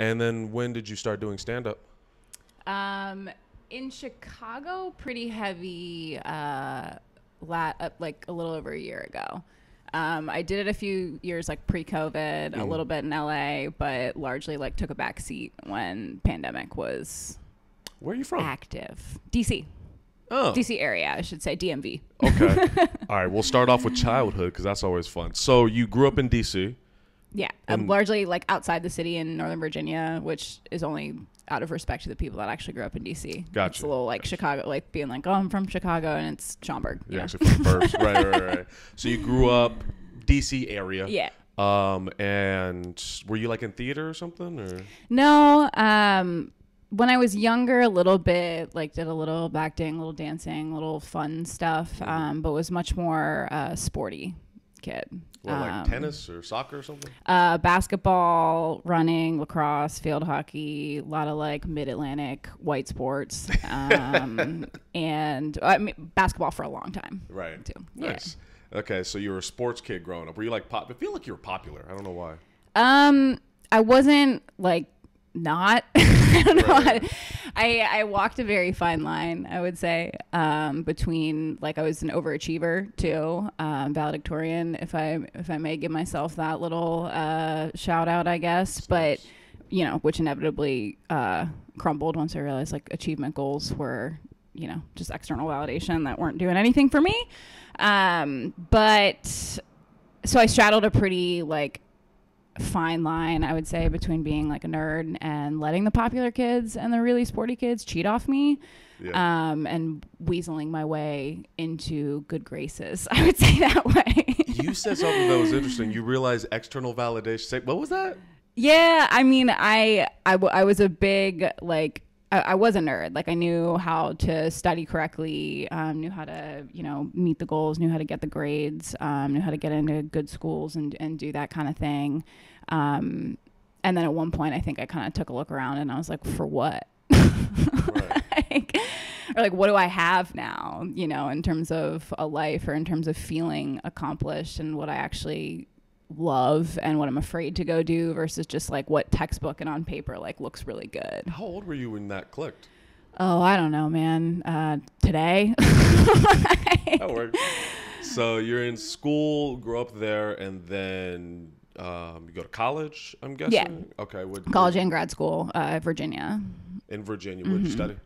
And then when did you start doing stand-up? In Chicago, pretty heavy, like a little over a year ago. I did it a few years like pre-COVID, a little bit in LA, but largely like took a back seat when pandemic was Where are you from? active. DC. Oh. DC area, I should say, DMV. Okay. All right, we'll start off with childhood because that's always fun. So you grew up in DC. Yeah, largely like outside the city in Northern Virginia, which is only out of respect to the people that actually grew up in DC. Gotcha. It's a little like Chicago, like being like, oh, I'm from Chicago, and it's Schaumburg. Yeah, actually from first. Right. So you grew up DC area. Yeah. And were you like in theater or something? Or No. When I was younger, a little bit, like did a little acting, a little dancing, a little fun stuff, but was much more sporty kid. what, like tennis or soccer or something? Basketball, running, lacrosse, field hockey, a lot of like mid-Atlantic white sports, and I mean, basketball for a long time. Right. Too. Nice. Yeah. Okay, so you were a sports kid growing up. Were you like pop? I feel like you were popular. I don't know why. I wasn't like not. I don't know. Right. I walked a very fine line, I would say, between like I was an overachiever too, valedictorian, if I may give myself that little shout out, I guess. That's but nice. you know, which inevitably crumbled once I realized like achievement goals were, you know, just external validation that weren't doing anything for me. But so I straddled a pretty like fine line, I would say, between being like a nerd and letting the popular kids and the really sporty kids cheat off me. Yeah. And weaseling my way into good graces, I would say that way. You said something that was interesting. You realized external validation. Say, what was that? Yeah, I mean, I was a big, like, I was a nerd. Like, I knew how to study correctly, knew how to, you know, meet the goals, knew how to get the grades, knew how to get into good schools and do that kind of thing. And then at one point, I think I kind of took a look around and I was like, for what? Right. Or like, what do I have now, you know, in terms of a life or in terms of feeling accomplished and what I actually love and what I'm afraid to go do versus just like what textbook and on paper like looks really good. How old were you when that clicked? Oh, I don't know, man. Today. That worked. So you're in school, grew up there, and then you go to college, I'm guessing? Yeah. Okay. College and grad school, Virginia. In Virginia. What did you study?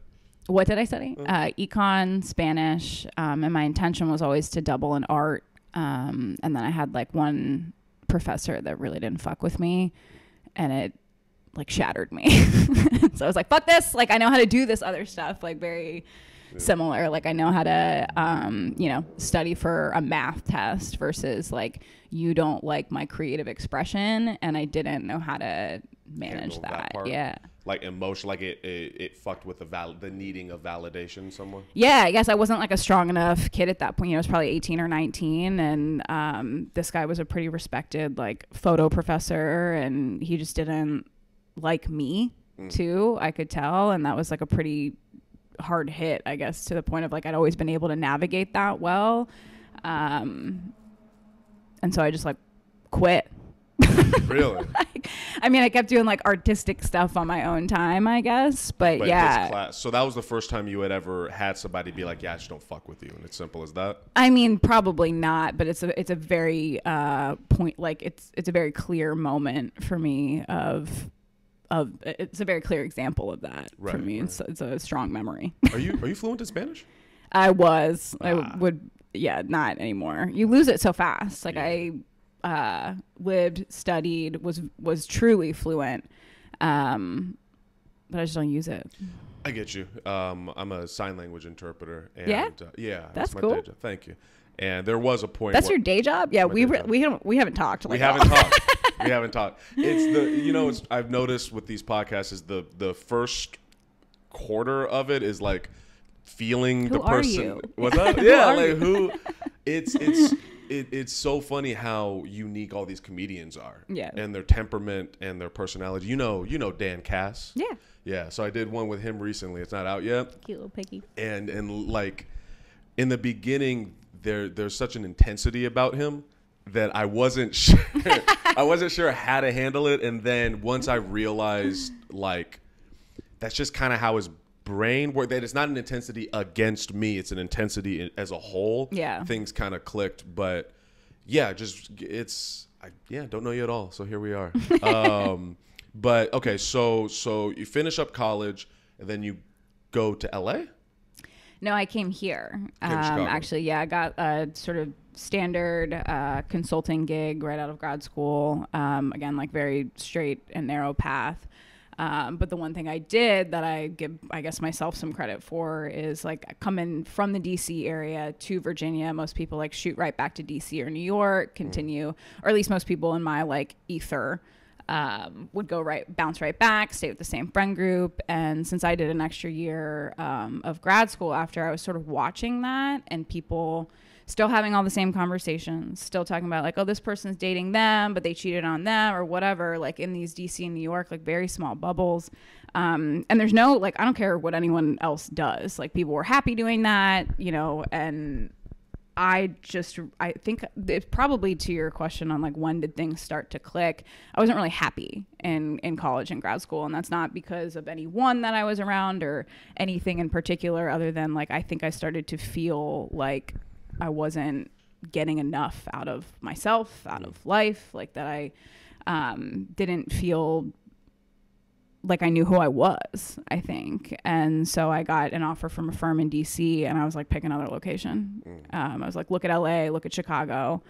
What did I study? Econ, Spanish, and my intention was always to double in art. And then I had like one professor that really didn't fuck with me, and it like shattered me. So I was like, fuck this. Like, I know how to do this other stuff, like very similar. Like, I know how to, you know, study for a math test versus like, you don't like my creative expression. And I didn't know how to manage that. part? Yeah. Like emotion, like it fucked with the needing of validation somewhere? Yeah, I guess I wasn't like a strong enough kid at that point. You know, I was probably 18 or 19. And this guy was a pretty respected like photo professor, and he just didn't like me too, I could tell. And that was like a pretty hard hit, I guess, to the point of like I'd always been able to navigate that well. And so I just like quit. Really? Like, I mean, I kept doing like artistic stuff on my own time, I guess. But yeah. This class, so that was the first time you had ever had somebody be like, yeah, I just don't fuck with you. And it's simple as that? I mean, probably not, but it's a very point, like it's a very clear moment for me of it's a very clear example of that for me. Right. It's a strong memory. Are you fluent in Spanish? I was. I would. Yeah, not anymore. You lose it so fast. Like I lived, studied, was truly fluent, but I just don't use it. I get you. I'm a sign language interpreter. And, yeah, that's my cool. day job. Thank you. And there was a point. That's your day job? Yeah, we haven't talked. Like, we haven't talked. It's I've noticed with these podcasts is the first quarter of it is like feeling who the person. Are you? What's that? Yeah, like who? It's so funny how unique all these comedians are. Yeah. And their temperament and their personality. You know Dan Cass. Yeah. Yeah. So I did one with him recently. It's not out yet. Cute little piggy. And like in the beginning, there's such an intensity about him that I wasn't sure. I wasn't sure how to handle it, and then once I realized, like, that's just kind of how his brain works. That it's not an intensity against me; it's an intensity as a whole. Yeah, things kind of clicked, but yeah, don't know you at all. So here we are. But okay, so you finish up college, and then you go to LA. No, I came here. Actually, yeah, I got a sort of standard consulting gig right out of grad school. Again, like very straight and narrow path. But the one thing I did that I give, I guess, myself some credit for is like coming from the DC area to Virginia. Most people like shoot right back to DC or New York, continue, or at least most people in my like ether would bounce right back, stay with the same friend group. And since I did an extra year of grad school after, I was sort of watching that, and people still having all the same conversations, still talking about like, oh, this person's dating them, but they cheated on them or whatever, like in these DC and New York, like very small bubbles. And there's no, like, I don't care what anyone else does. Like people were happy doing that, you know, and I think it's probably to your question on like when did things start to click. I wasn't really happy in college and grad school, and that's not because of anyone that I was around or anything in particular, other than like I think I started to feel like I wasn't getting enough out of myself, out of life, like that I didn't feel like I knew who I was, I think. And so I got an offer from a firm in DC, and I was like, pick another location. I was like, look at LA, look at Chicago.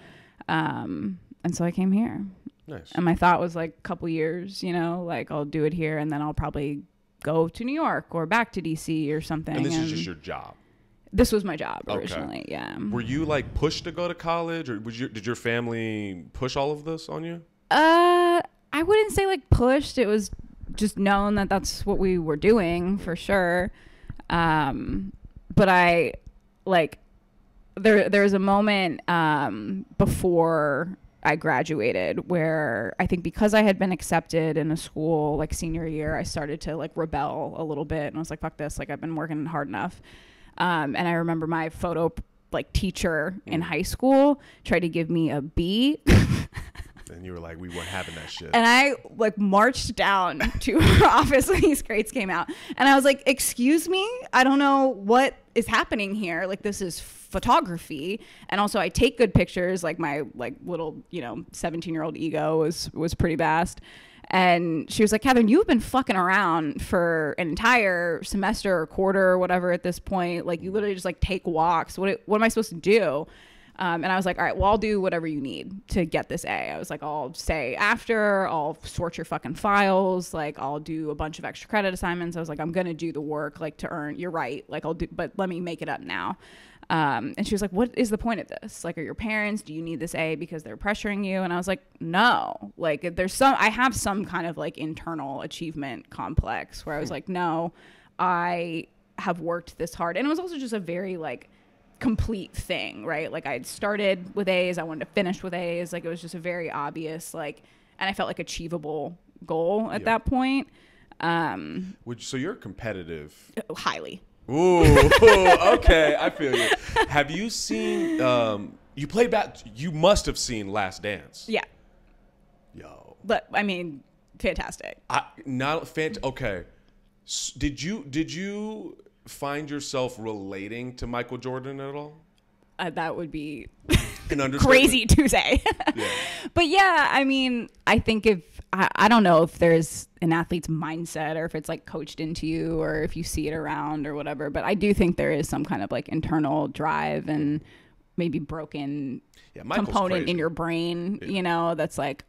And so I came here. Nice. And my thought was like a couple years, you know, like I'll do it here and then I'll probably go to New York or back to DC or something. And this is just your job? This was my job originally, yeah. Were you like pushed to go to college, or did your family push all of this on you? I wouldn't say like pushed. It was just known that that's what we were doing for sure. But I like there's a moment before I graduated where I think because I had been accepted in a school like senior year, I started to like rebel a little bit, and I was like, fuck this, like I've been working hard enough. And I remember my photo like teacher in high school tried to give me a B. And you were like, we weren't having that shit. And I like marched down to her office when these grades came out. And I was like, excuse me, I don't know what is happening here. Like this is photography. And also I take good pictures. Like my like little, 17-year-old ego was pretty vast. And she was like, Kathryn, you've been fucking around for an entire semester or quarter or whatever at this point. Like you literally just like take walks. What am I supposed to do? And I was like, all right, well, I'll do whatever you need to get this A. I was like, I'll stay after, I'll sort your fucking files. Like I'll do a bunch of extra credit assignments. I was like, I'm going to do the work like to earn, you're right. Like but let me make it up now. And she was like, what is the point of this? Like, are your parents, do you need this A because they're pressuring you? And I was like, no, like I have some kind of like internal achievement complex where I was like, no, I have worked this hard. And it was also just a very like complete thing, right? Like I had started with A's, I wanted to finish with A's. Like it was just a very obvious, like, and I felt like achievable goal at that point. So you're competitive. Highly. Ooh, okay, I feel you. Have you seen? You played back. You must have seen Last Dance. Yeah. Yo. But I mean, fantastic. Okay. Did you find yourself relating to Michael Jordan at all? That would be crazy to say. Yeah. But yeah, I mean, I think I don't know if there's an athlete's mindset or if it's like coached into you or if you see it around or whatever, but I do think there is some kind of like internal drive and maybe broken component in your brain, that's like,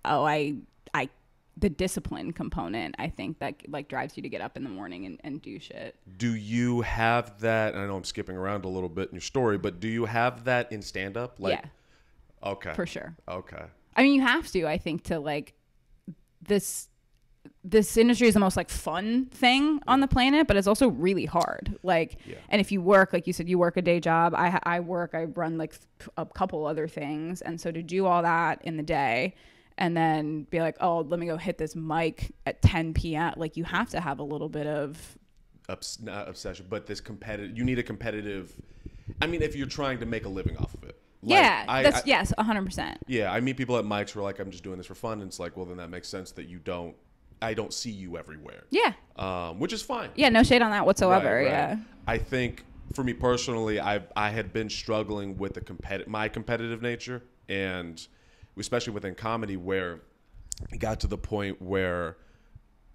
the discipline component, I think that like drives you to get up in the morning and do shit. Do you have that? And I know I'm skipping around a little bit in your story, but do you have that in stand up? Like, yeah. Okay. For sure. Okay. I mean, you have to, I think, to like this industry is the most like fun thing on the planet, but it's also really hard. Like, and if you work, like you said, you work a day job. I run like a couple other things. And so to do all that in the day and then be like, oh, let me go hit this mic at 10 p.m. Like you have to have a little bit of not obsession, but this competitive, you need a competitive, I mean, if you're trying to make a living off of it, Like, yes, 100%. Yeah, I meet people at mics who are like, I'm just doing this for fun, and it's like, well, then that makes sense that I don't see you everywhere. Yeah. Which is fine. Yeah, no shade on that whatsoever. Right. Yeah. I think for me personally, I had been struggling with my competitive nature, and especially within comedy, where it got to the point where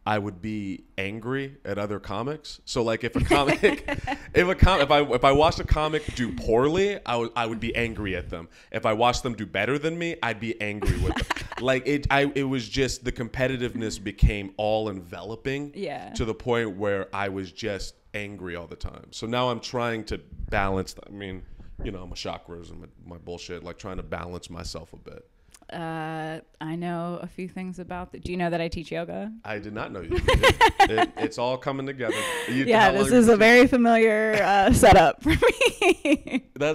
I would be angry at other comics. So like if I watched a comic do poorly, I would be angry at them. If I watched them do better than me, I'd be angry with them. Like it was just the competitiveness became all enveloping. Yeah. To the point where I was just angry all the time. So now I'm trying to balance that. I mean, you know, my chakras and my bullshit, like trying to balance myself a bit. I know a few things about that. Do you know that I teach yoga? I did not know you did. It's all coming together. This is a very familiar setup for me. When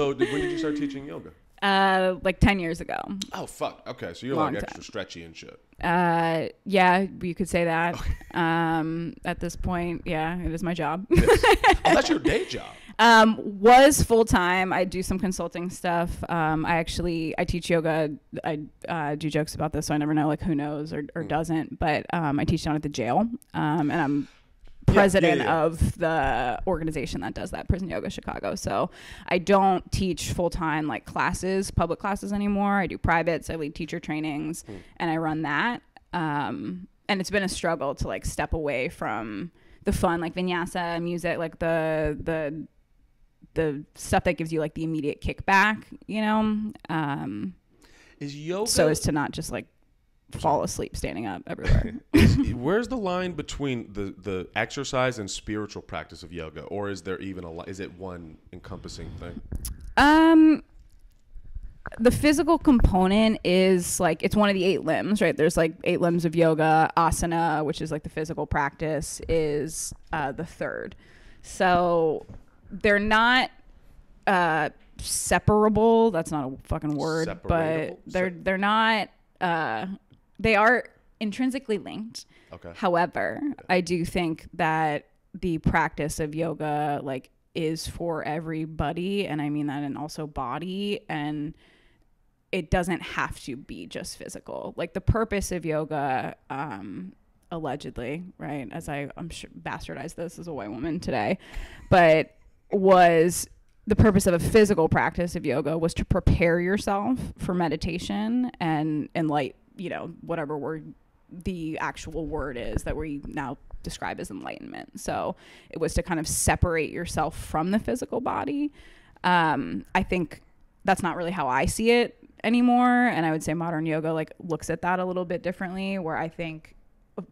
did you start teaching yoga? Like 10 years ago. Oh, fuck. Okay, so you're like extra stretchy and shit. Yeah, you could say that. Okay. At this point, yeah, it is my job. Yes. Oh, that's your day job. Was full time. I do some consulting stuff. I teach yoga. I do jokes about this, so I never know like who knows or doesn't. But I teach down at the jail, and I'm president of the organization that does that, Prison Yoga Chicago. So I don't teach full time like classes, public classes anymore. I do privates. I lead teacher trainings, and I run that. And it's been a struggle to like step away from the fun, like vinyasa music, like the stuff that gives you like the immediate kickback, you know? Is yoga so as to not just like fall asleep standing up everywhere. Where's the line between the exercise and spiritual practice of yoga, or is there even is it one encompassing thing? The physical component is like, it's one of the 8 limbs, right? There's like 8 limbs of yoga. Asana, which is like the physical practice, is the third. So they're not separable. That's not a fucking word, but they're not. They are intrinsically linked. Okay. However, I do think that the practice of yoga like is for everybody, and I mean that in also body, and it doesn't have to be just physical. Like the purpose of yoga, allegedly, right? As I'm sure bastardized this as a white woman today, but was the purpose of a physical practice of yoga was to prepare yourself for meditation and enlighten, you know, whatever word the actual word is that we now describe as enlightenment. So it was to kind of separate yourself from the physical body. I think that's not really how I see it anymore. And I would say modern yoga like looks at that a little bit differently, where I think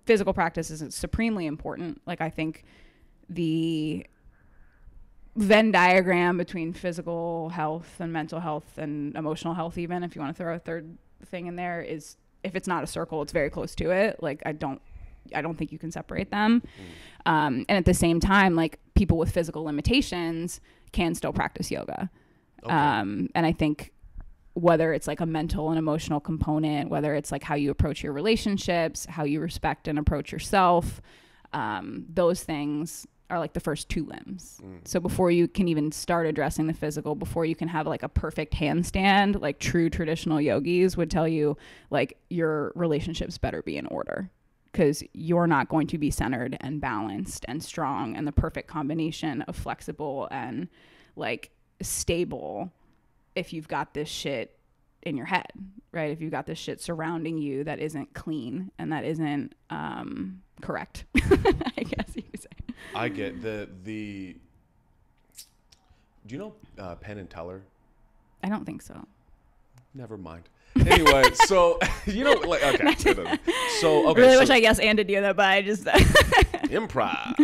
physical practice is supremely important. Like I think the Venn diagram between physical health and mental health and emotional health, even if you want to throw a third thing in there, is, if it's not a circle, it's very close to it. Like I don't think you can separate them. And at the same time, like people with physical limitations can still practice yoga. Okay. And I think whether it's like a mental and emotional component, whether it's like how you approach your relationships, how you respect and approach yourself, those things are like the first 2 limbs. So before you can even start addressing the physical, before you can have like a perfect handstand, like true traditional yogis would tell you, like your relationships better be in order, because you're not going to be centered and balanced and strong and the perfect combination of flexible and like stable if you've got this shit in your head, right? If you've got this shit surrounding you that isn't clean and that isn't correct, I guess you could say. I get the do you know Penn and Teller? I don't think so. Never mind. Anyway, so you know, like, okay. So okay. Really wish I guess Ann did do that, but I just improv.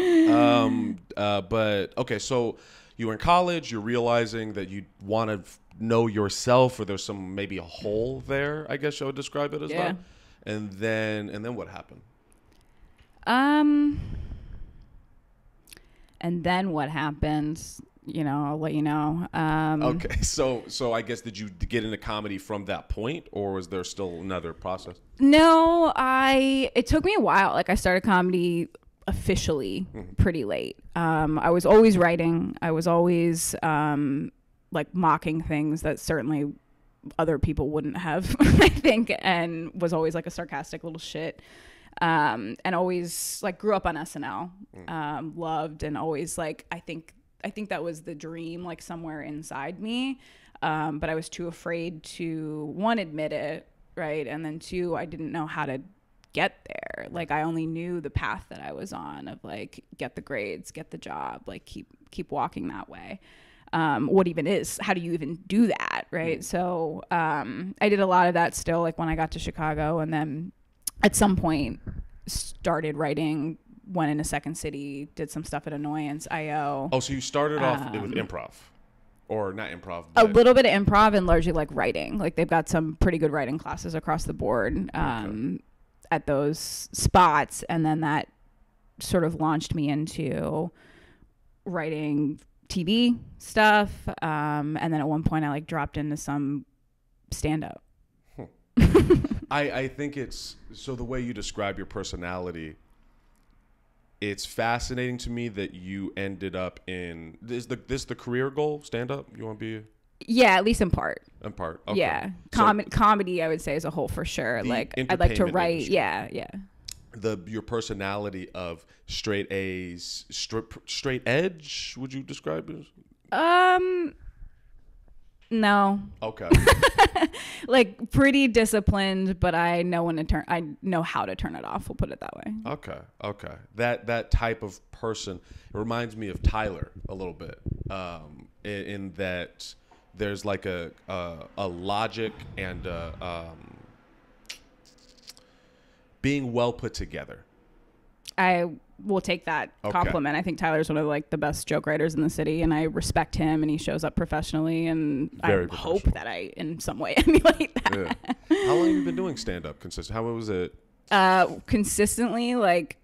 But okay, so you were in college. You're realizing that you want to know yourself, or there's some maybe a hole there. I guess I would describe it as that. And then what happened? And then what happens? You know, I'll let you know. Okay, so I guess, did you get into comedy from that point, or was there still another process? No, it took me a while. Like I started comedy officially pretty late. I was always writing. I was always like mocking things that certainly other people wouldn't have, I think, and was always like a sarcastic little shit. And always like grew up on SNL, loved, and always like, I think that was the dream, like somewhere inside me. But I was too afraid to, one, admit it. Right. And then two, I didn't know how to get there. Like I only knew the path that I was on of like, get the grades, get the job, like keep walking that way. What even is, how do you even do that? Right. So, I did a lot of that still, like when I got to Chicago, and then at some point started writing, went into Second City, did some stuff at Annoyance IO. Oh, so you started off with improv, or not improv? A little bit of improv and largely like writing. Like they've got some pretty good writing classes across the board at those spots. And then that sort of launched me into writing TV stuff. And then at one point I like dropped into some stand-up. I think it's, so the way you describe your personality, it's fascinating to me that you ended up in this the career goal, stand up? You want to be? Yeah, at least in part. In part. Okay. Yeah. Comedy, I would say, as a whole, for sure. Like I'd like to write. Industry. Yeah. Your personality of straight A's, straight edge, would you describe it as? No. Okay. Like pretty disciplined, but I know how to turn it off. We'll put it that way. Okay. That type of person, it reminds me of Tyler a little bit. In that there's like a logic and being well put together. I will take that compliment. I think Tyler's one of like the best joke writers in the city, and I respect him, and he shows up professionally, and I hope that I in some way emulate that. Yeah. How long have you been doing stand-up consistent? How was it? Consistently, like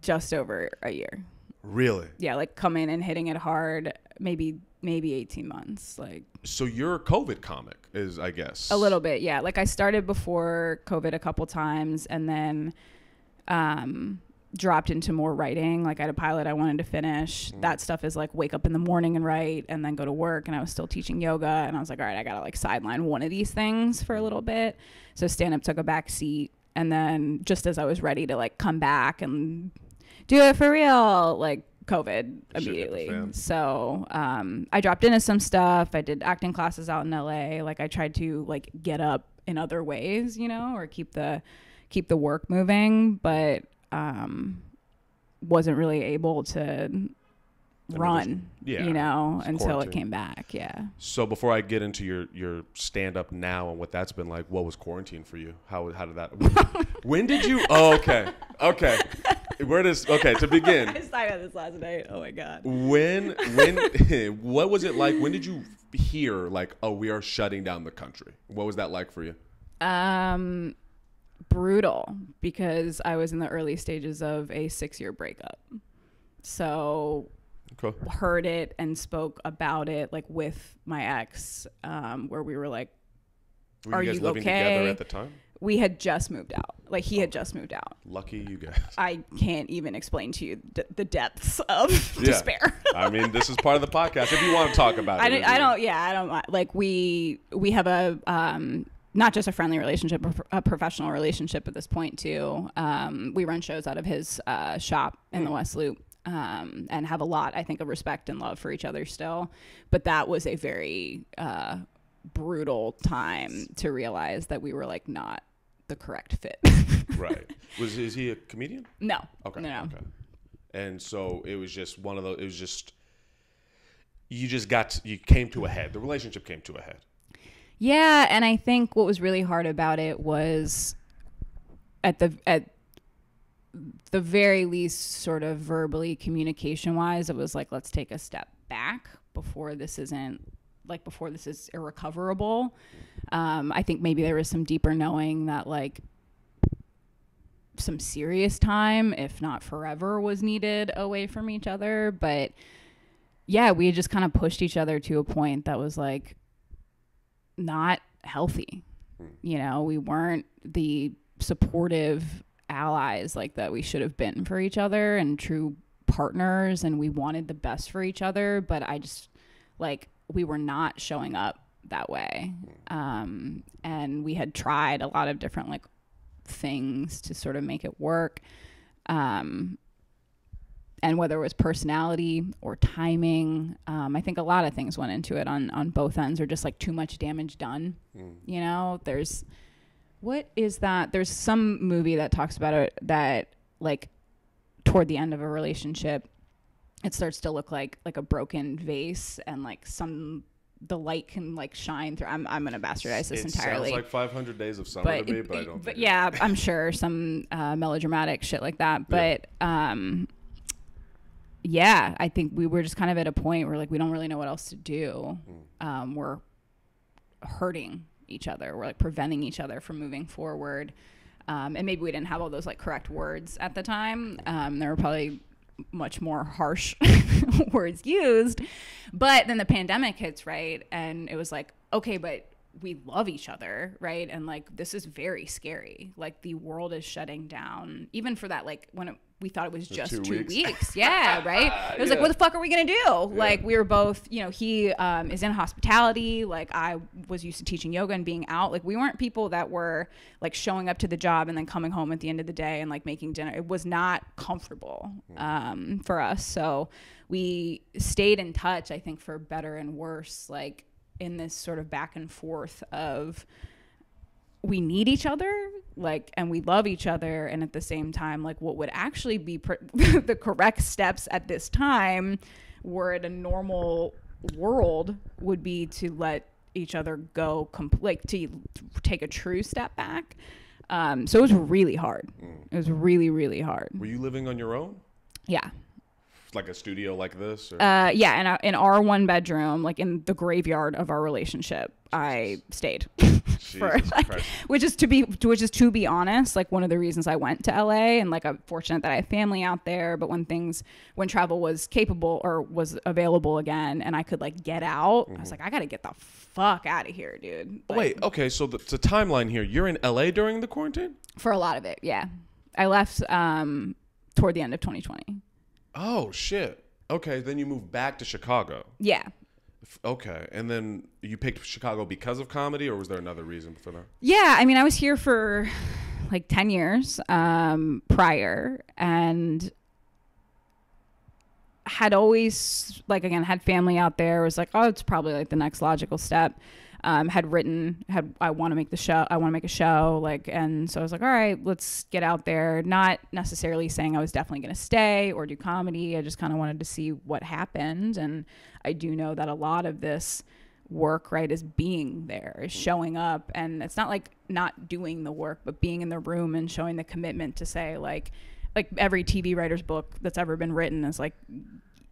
just over a year. Really? Yeah, like coming and hitting it hard, maybe 18 months. Like, so you're a COVID comic, is I guess. A little bit, yeah. Like I started before COVID a couple times, and then dropped into more writing. Like I had a pilot I wanted to finish. That stuff is like wake up in the morning and write, and then go to work. And I was still teaching yoga, and I was like, all right, I gotta like sideline one of these things for a little bit. So stand-up took a back seat, and then just as I was ready to like come back and do it for real, like COVID immediately. So I dropped into some stuff. I did acting classes out in LA. Like I tried to like get up in other ways, or keep the work moving, but wasn't really able to run, until it came back. Yeah. So before I get into your stand up now and what that's been like, what was quarantine for you? How did that, when did you, okay. To begin. I started this last night. Oh my God. When, what was it like? When did you hear like, oh, we are shutting down the country? What was that like for you? Brutal, because I was in the early stages of a 6-year breakup. So heard it and spoke about it like with my ex, where we were like, were you guys living together at the time? We had just moved out. Like he had just moved out. Lucky you guys. I can't even explain to you the depths of despair. I mean, this is part of the podcast. If you want to talk about it. I don't like we have a, not just a friendly relationship, a professional relationship at this point too. We run shows out of his shop in the West Loop, and have a lot, I think, of respect and love for each other still. But that was a very brutal time to realize that we were like not the correct fit. Right. Is he a comedian? No. Okay. No. Okay. And so it was just one of those. It was just you came to a head. The relationship came to a head. Yeah, and I think what was really hard about it was at the very least, sort of verbally, communication wise, it was like, let's take a step back before this is irrecoverable. I think maybe there was some deeper knowing that like some serious time, if not forever, was needed away from each other. But yeah, we had just kind of pushed each other to a point that was like not healthy. We weren't the supportive allies like that we should have been for each other and true partners, and we wanted the best for each other. But I just like we were not showing up that way. And we had tried a lot of different like things to sort of make it work. And whether it was personality or timing, I think a lot of things went into it on both ends, or just like too much damage done. You know, what is that? There's some movie that talks about it, that like toward the end of a relationship, it starts to look like a broken vase, and like the light can like shine through. I'm gonna bastardize this entirely. It sounds like 500 Days of Summer to me, but I don't. But yeah, I'm sure some melodramatic shit like that. But yeah, I think we were just kind of at a point where like we don't really know what else to do. We're hurting each other. We're like preventing each other from moving forward. And maybe we didn't have all those like correct words at the time. There were probably much more harsh words used, but then the pandemic hits, right? And it was like, okay, but we love each other, right? And like, this is very scary. Like the world is shutting down, even for that, like when we thought it was just 2 weeks. Yeah, right? It was like, what the fuck are we going to do? Yeah. Like we were both, you know, he is in hospitality. Like I was used to teaching yoga and being out. Like we weren't people that were like showing up to the job and then coming home at the end of the day and like making dinner. It was not comfortable for us. So we stayed in touch, I think, for better and worse, like in this sort of back and forth of we need each other, like, and we love each other. And at the same time, like what would actually be the correct steps at this time, were it a normal world, would be to let each other go, like to take a true step back. So it was really hard. It was really, really hard. Were you living on your own? Yeah. Like a studio like this? Or? Yeah, in our one bedroom, like in the graveyard of our relationship, I stayed. For, like, which is to be honest, like one of the reasons I went to LA, and like I'm fortunate that I have family out there. But when travel was capable or was available again, and I could like get out, I was like, I gotta get the fuck out of here, dude. Like, wait, okay, so the timeline here, you're in LA during the quarantine? For a lot of it, yeah. I left toward the end of 2020. Oh shit. Okay, then you moved back to Chicago. Yeah. Okay, and then you picked Chicago because of comedy, or was there another reason for that? Yeah, I mean, I was here for like 10 years prior, and had always, like, again, had family out there. Was like, oh, it's probably like the next logical step. I want to make a show, like, and so I was like, all right, let's get out there. Not necessarily saying I was definitely going to stay or do comedy. I just kind of wanted to see what happened. And I do know that a lot of this work, right, is being there, is showing up. And it's not like not doing the work, but being in the room and showing the commitment to say, like every TV writer's book that's ever been written is like,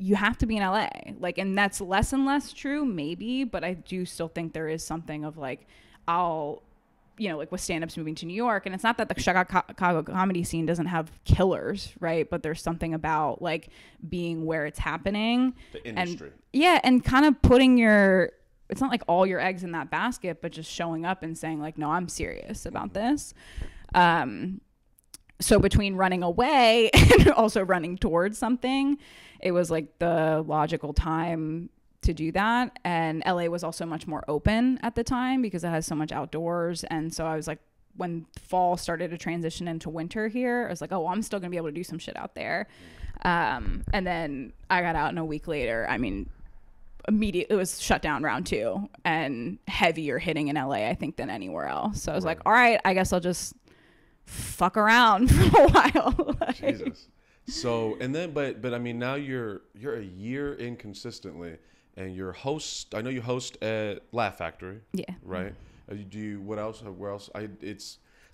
you have to be in LA, like, and that's less and less true, maybe, but I do still think there is something of like, like with stand-ups moving to New York, and it's not that the Chicago comedy scene doesn't have killers, right? But there's something about like being where it's happening, the industry, and kind of putting it's not like all your eggs in that basket, but just showing up and saying like, no, I'm serious about this. So between running away and also running towards something, it was like the logical time to do that. And LA was also much more open at the time because it has so much outdoors. And so I was like, when fall started to transition into winter here, I was like, oh, well, I'm still gonna be able to do some shit out there. And then I got out, and a week later, I mean, immediately it was shut down round 2, and heavier hitting in LA, I think, than anywhere else. So I was like, all right, I guess I'll just fuck around for a while. Jesus. So, and then, but I mean, now you're a year in consistently, and you're host. I know you host at Laugh Factory. Yeah. Right. What else? Where else?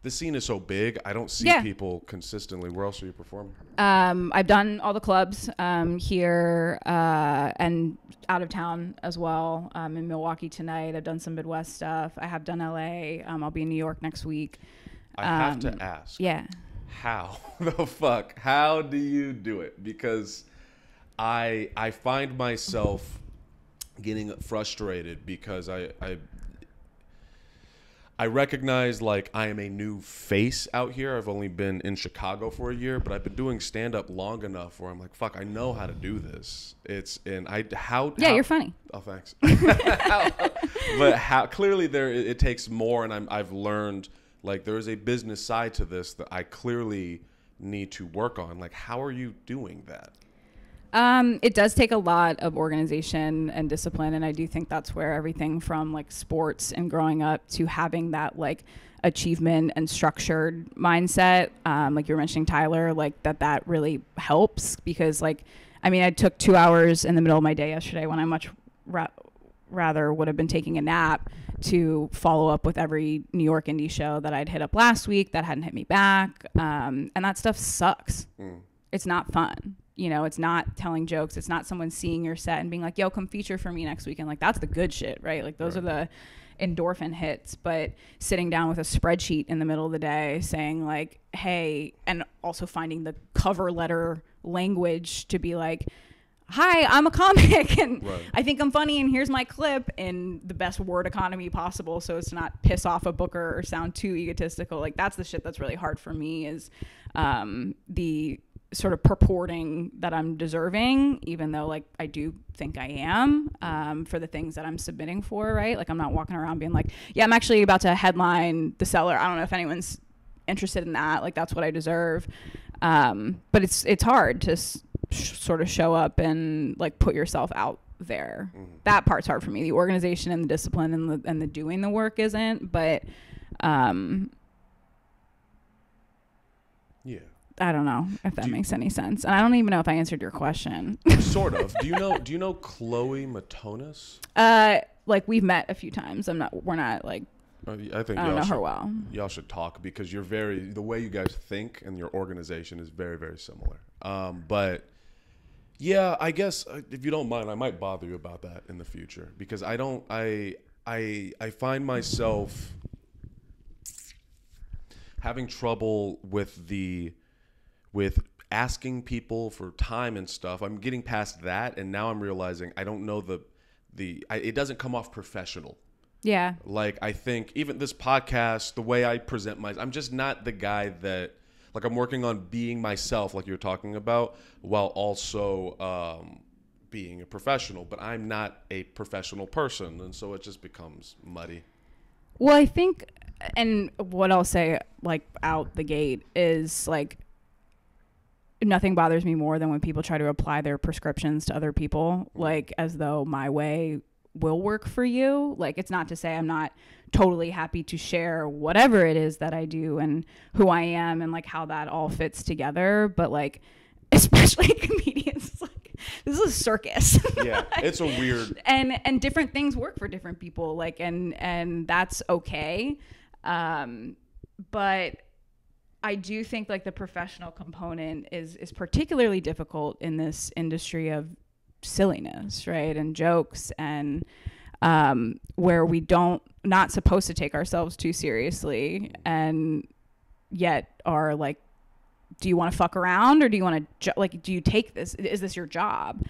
The scene is so big. I don't see people consistently. Where else are you performing? I've done all the clubs here and out of town as well. In Milwaukee tonight. I've done some Midwest stuff. I have done LA. I'll be in New York next week. I have to ask. Yeah. How the fuck? How do you do it? Because I find myself getting frustrated because I recognize like I am a new face out here. I've only been in Chicago for a year, but I've been doing stand up long enough where I'm like, fuck, I know how to do this. You're funny. Oh, thanks. But how clearly it takes more, and I've learned like there is a business side to this that I clearly need to work on. Like, how are you doing that? It does take a lot of organization and discipline, and I do think that's where everything from like sports and growing up to having that like achievement and structured mindset, like you were mentioning Tyler, like that really helps, because like, I mean, I took 2 hours in the middle of my day yesterday when I much rather would have been taking a nap to follow up with every New York indie show that I'd hit up last week that hadn't hit me back. And that stuff sucks. It's not fun. You know, it's not telling jokes. It's not someone seeing your set and being like, yo, come feature for me next weekend. Like, that's the good shit, right? Like, those are the endorphin hits. But sitting down with a spreadsheet in the middle of the day saying like, hey, and also finding the cover letter language to be like, hi, I'm a comic and I think I'm funny and here's my clip in the best word economy possible so as to not piss off a booker or sound too egotistical. Like, that's the shit that's really hard for me, is the sort of purporting that I'm deserving, even though like I do think I am, for the things that I'm submitting for, right? Like, I'm not walking around being like, yeah, I'm actually about to headline The Cellar. I don't know if anyone's interested in that. Like, that's what I deserve. But it's hard to sort of show up and like put yourself out there. That part's hard for me. The organization and the discipline and the doing the work isn't, but yeah. I don't know if that makes any sense. And I don't even know if I answered your question. Sort of. Do you know Chloe Matonis? Like, we've met a few times. we're not like, I think I don't know her well. Y'all should talk, because the way you guys think and your organization is very, very similar. But yeah, I guess if you don't mind, I might bother you about that in the future, because I find myself having trouble with asking people for time and stuff. I'm getting past that, and now I'm realizing I don't know it doesn't come off professional. Yeah. Like, I think even this podcast, the way I present I'm just not the guy that, like, I'm working on being myself, like you're talking about, while also being a professional. But I'm not a professional person, and so it just becomes muddy. Well, I think, and what I'll say, like, out the gate is, like, nothing bothers me more than when people try to apply their prescriptions to other people, like, as though my way will work for you. Like, it's not to say I'm not totally happy to share whatever it is that I do and who I am and like how that all fits together, but like, especially comedians, like, this is a circus. Yeah, it's a weird and different things work for different people, like, and that's okay. But I do think like the professional component is particularly difficult in this industry of silliness, right? And jokes, and where we not supposed to take ourselves too seriously, and yet are like, do you want to fuck around, or do you want to do you take this? Is this your job?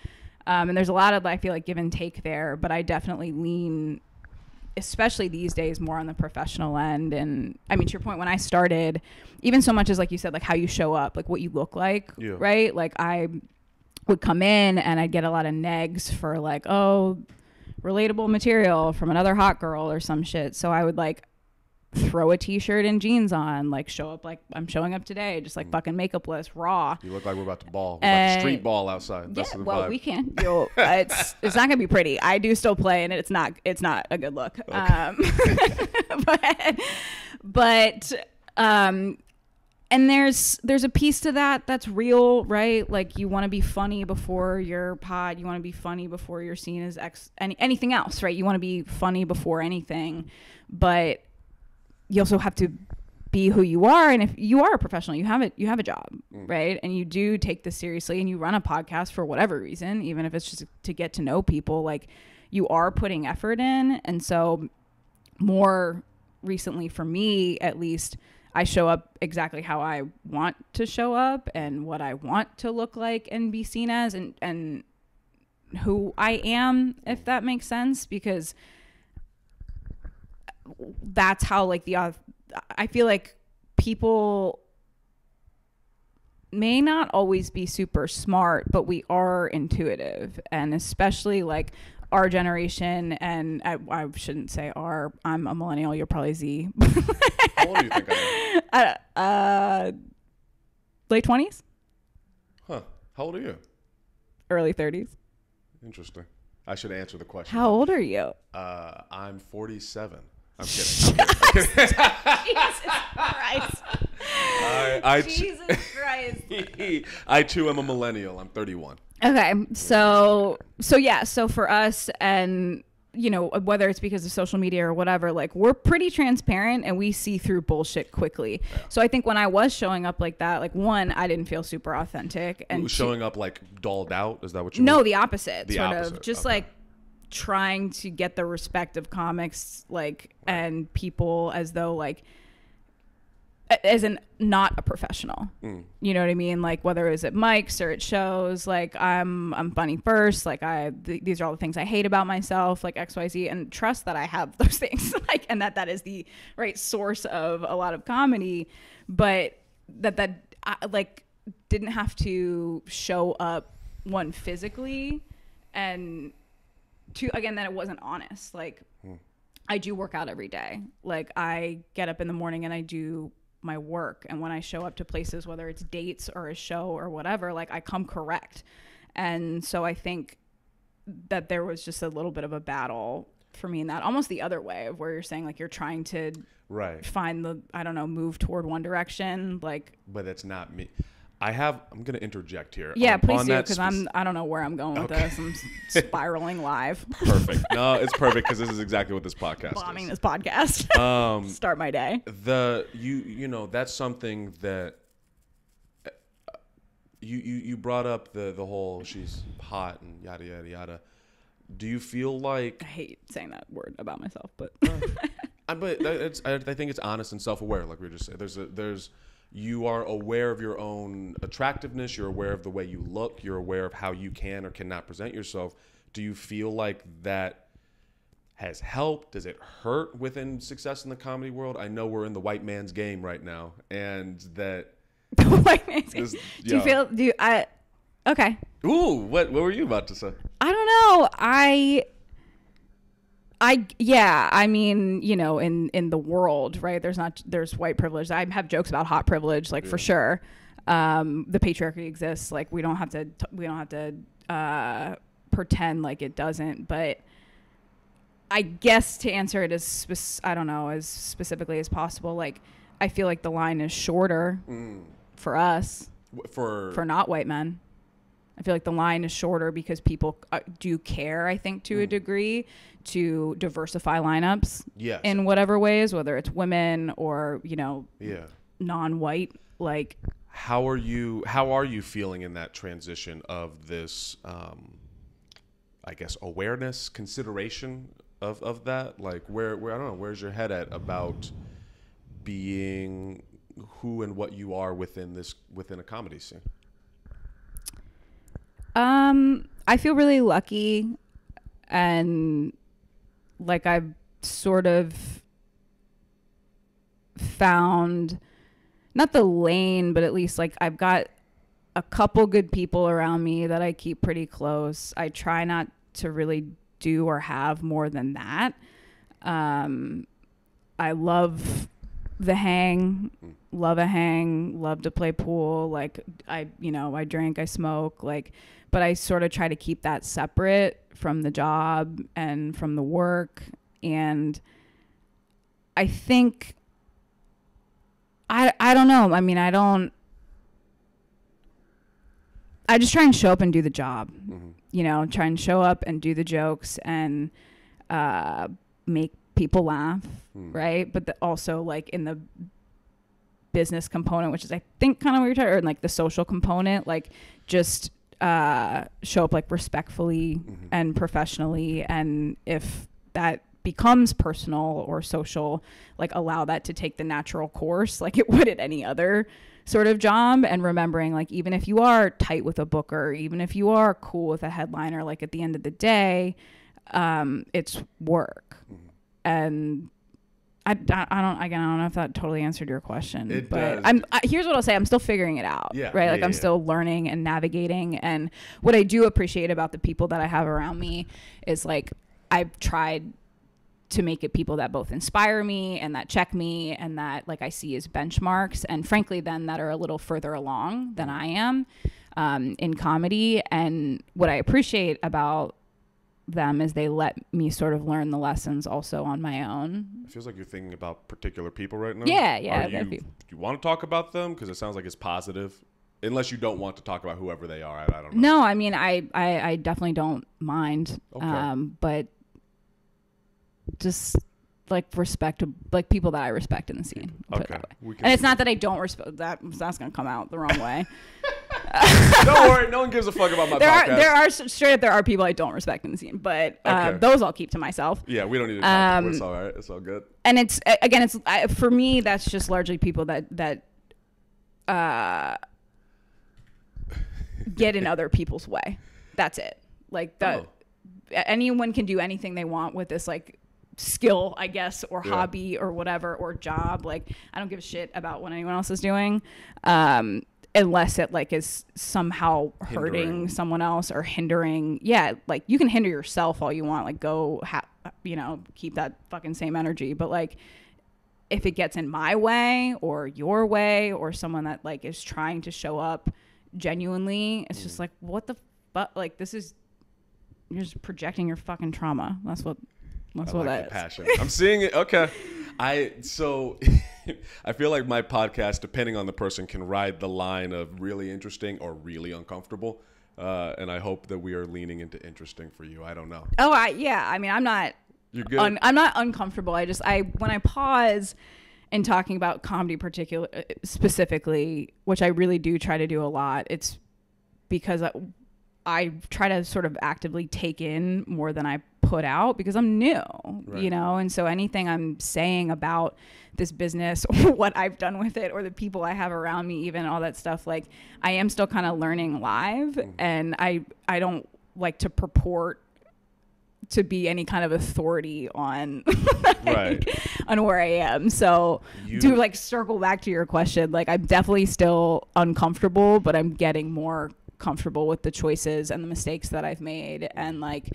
And there's a lot of, I feel like, give and take there, but I definitely lean, especially these days, more on the professional end. And I mean, to your point, when I started, even so much as like you said, like how you show up, like what you look like, right? Like, I would come in and I'd get a lot of negs for like, oh, relatable material from another hot girl or some shit. So I would like throw a t-shirt and jeans on, like show up like I'm showing up today, just like fucking makeupless, raw. You look like we're about to ball. We're about to street ball outside. That's the well, vibe. we can. It's not gonna be pretty. I do still play, and it's not a good look. Okay. but and there's a piece to that that's real, right? Like, you want to be funny before your pod. You want to be funny before you're seen as anything else, right? You want to be funny before anything, but you also have to be who you are. And if you are a professional, you have a job, right? And you do take this seriously, and you run a podcast for whatever reason, even if it's just to get to know people, like, you are putting effort in. And so more recently, for me at least, I show up exactly how I want to show up and what I want to look like and be seen as, and who I am, if that makes sense. Because that's how like I feel like people may not always be super smart, but we are intuitive, and especially like our generation, and I shouldn't say I'm a millennial, you're probably Z. How old do you think I am? Late 20s? Huh. How old are you? Early 30s. Interesting. I should answer the question. How old are you? I'm 47. I'm kidding. I'm kidding. Jesus Christ. Jesus Christ. I too am a millennial. I'm 31. Okay. So yeah. So for us, and you know, whether it's because of social media or whatever, like we're pretty transparent and we see through bullshit quickly. Yeah. So I think when I was showing up like that, like one, I didn't feel super authentic. And showing up like dolled out? Is that what you mean? No, the opposite. The sort opposite. Of just okay. like trying to get the respect of comics, like, right. And people as though like, not a professional. You know what I mean? Like whether it's at mics or at shows, like I'm funny first, like these are all the things I hate about myself, like XYZ, and trust that I have those things, like, and that is the right source of a lot of comedy, but that I, like didn't have to show up, one, physically, and two, again, that it wasn't honest. Like I do work out every day. Like I get up in the morning and I do my work, and when I show up to places, whether it's dates or a show or whatever, like I come correct. And so I think that there was just a little bit of a battle for me in that, almost the other way of where you're saying like you're trying to find the, I don't know, move toward one direction, like, but that's not me. I'm going to interject here. Yeah, please do, because I don't know where I'm going with this. I'm spiraling live. Perfect. No, it's perfect because this is exactly what this podcast Bombing is. This podcast. Start my day. You know, that's something that you brought up the whole she's hot and yada, yada, yada. Do you feel like... I hate saying that word about myself, but... I think it's honest and self-aware, like we were just saying. You are aware of your own attractiveness. You're aware of the way you look. You're aware of how you can or cannot present yourself. Do you feel like that has helped? Does it hurt within success in the comedy world? I know we're in the white man's game right now, and that the white man's game. Okay. Ooh, what were you about to say? I don't know. I mean, you know, in the world, right? There's white privilege. I have jokes about hot privilege, like for sure. The patriarchy exists. Like we don't have to pretend like it doesn't. But I guess to answer it as specifically as possible, like I feel like the line is shorter for us, for not white men. I feel like the line is shorter because people do care, I think, to a degree, to diversify lineups in whatever ways, whether it's women or, you know, non-white. Like, how are you feeling in that transition of this, I guess, awareness, consideration of that? Like, where I don't know, where's your head at about being who and what you are within a comedy scene? I feel really lucky, and like I've sort of found not the lane, but at least like I've got a couple good people around me that I keep pretty close. I try not to really do or have more than that. I love the hang, love to play pool. Like I drink, I smoke, like, but I sort of try to keep that separate from the job and from the work. And I think, I don't know. I mean, I just try and show up and do the job, you know, try and show up and do the jokes and make people laugh. Right. But also like in the business component, which is, I think, kind of what you're talking, or like the social component, like just show up like respectfully and professionally, and if that becomes personal or social, like allow that to take the natural course like it would at any other sort of job, and remembering like even if you are tight with a booker, even if you are cool with a headliner, like at the end of the day it's work. And I don't know if that totally answered your question, It but does. Here's what I'll say. I'm still figuring it out. Yeah, right. Like yeah, I'm still learning and navigating. And what I do appreciate about the people that I have around me is like, I've tried to make it people that both inspire me and that check me and that like I see as benchmarks, and frankly then that are a little further along than I am in comedy. And what I appreciate about them is they let me sort of learn the lessons also on my own. It feels like you're thinking about particular people right now. Yeah. Do you want to talk about them? Because it sounds like it's positive. Unless you don't want to talk about whoever they are. I don't know. No, I mean, I definitely don't mind. Okay. But just like respect, like people that I respect in the scene. Okay. And it's not that I don't respect that. That's going to come out the wrong way. Don't worry. No one gives a fuck about my podcast. There are people I don't respect in the scene, but Okay. those I'll keep to myself. Yeah, we don't need to talk. It's all right. It's all good. And it's for me, that's just largely people that get in other people's way. That's it. Like anyone can do anything they want with this like skill, I guess, or hobby or whatever, or job. Like I don't give a shit about what anyone else is doing, unless it like is somehow hurting someone else or hindering. Yeah, like you can hinder yourself all you want. Like go, keep that fucking same energy. But like if it gets in my way or your way or someone that like is trying to show up genuinely, it's just like, what the fuck? Like you're just projecting your fucking trauma. That's what that is. Passion. I'm seeing it. Okay. I feel like my podcast, depending on the person, can ride the line of really interesting or really uncomfortable. And I hope that we are leaning into interesting for you. I don't know. Oh, I mean, I'm not. You're good. I'm not uncomfortable. When I pause in talking about comedy specifically, which I really do try to do a lot, it's because I try to sort of actively take in more than I put out because I'm new, right. And so anything I'm saying about this business or what I've done with it or the people I have around me, even all that stuff, like I am still kind of learning live, and I don't like to purport to be any kind of authority on on where I am. So to like circle back to your question, like I'm definitely still uncomfortable, but I'm getting more comfortable with the choices and the mistakes that I've made and like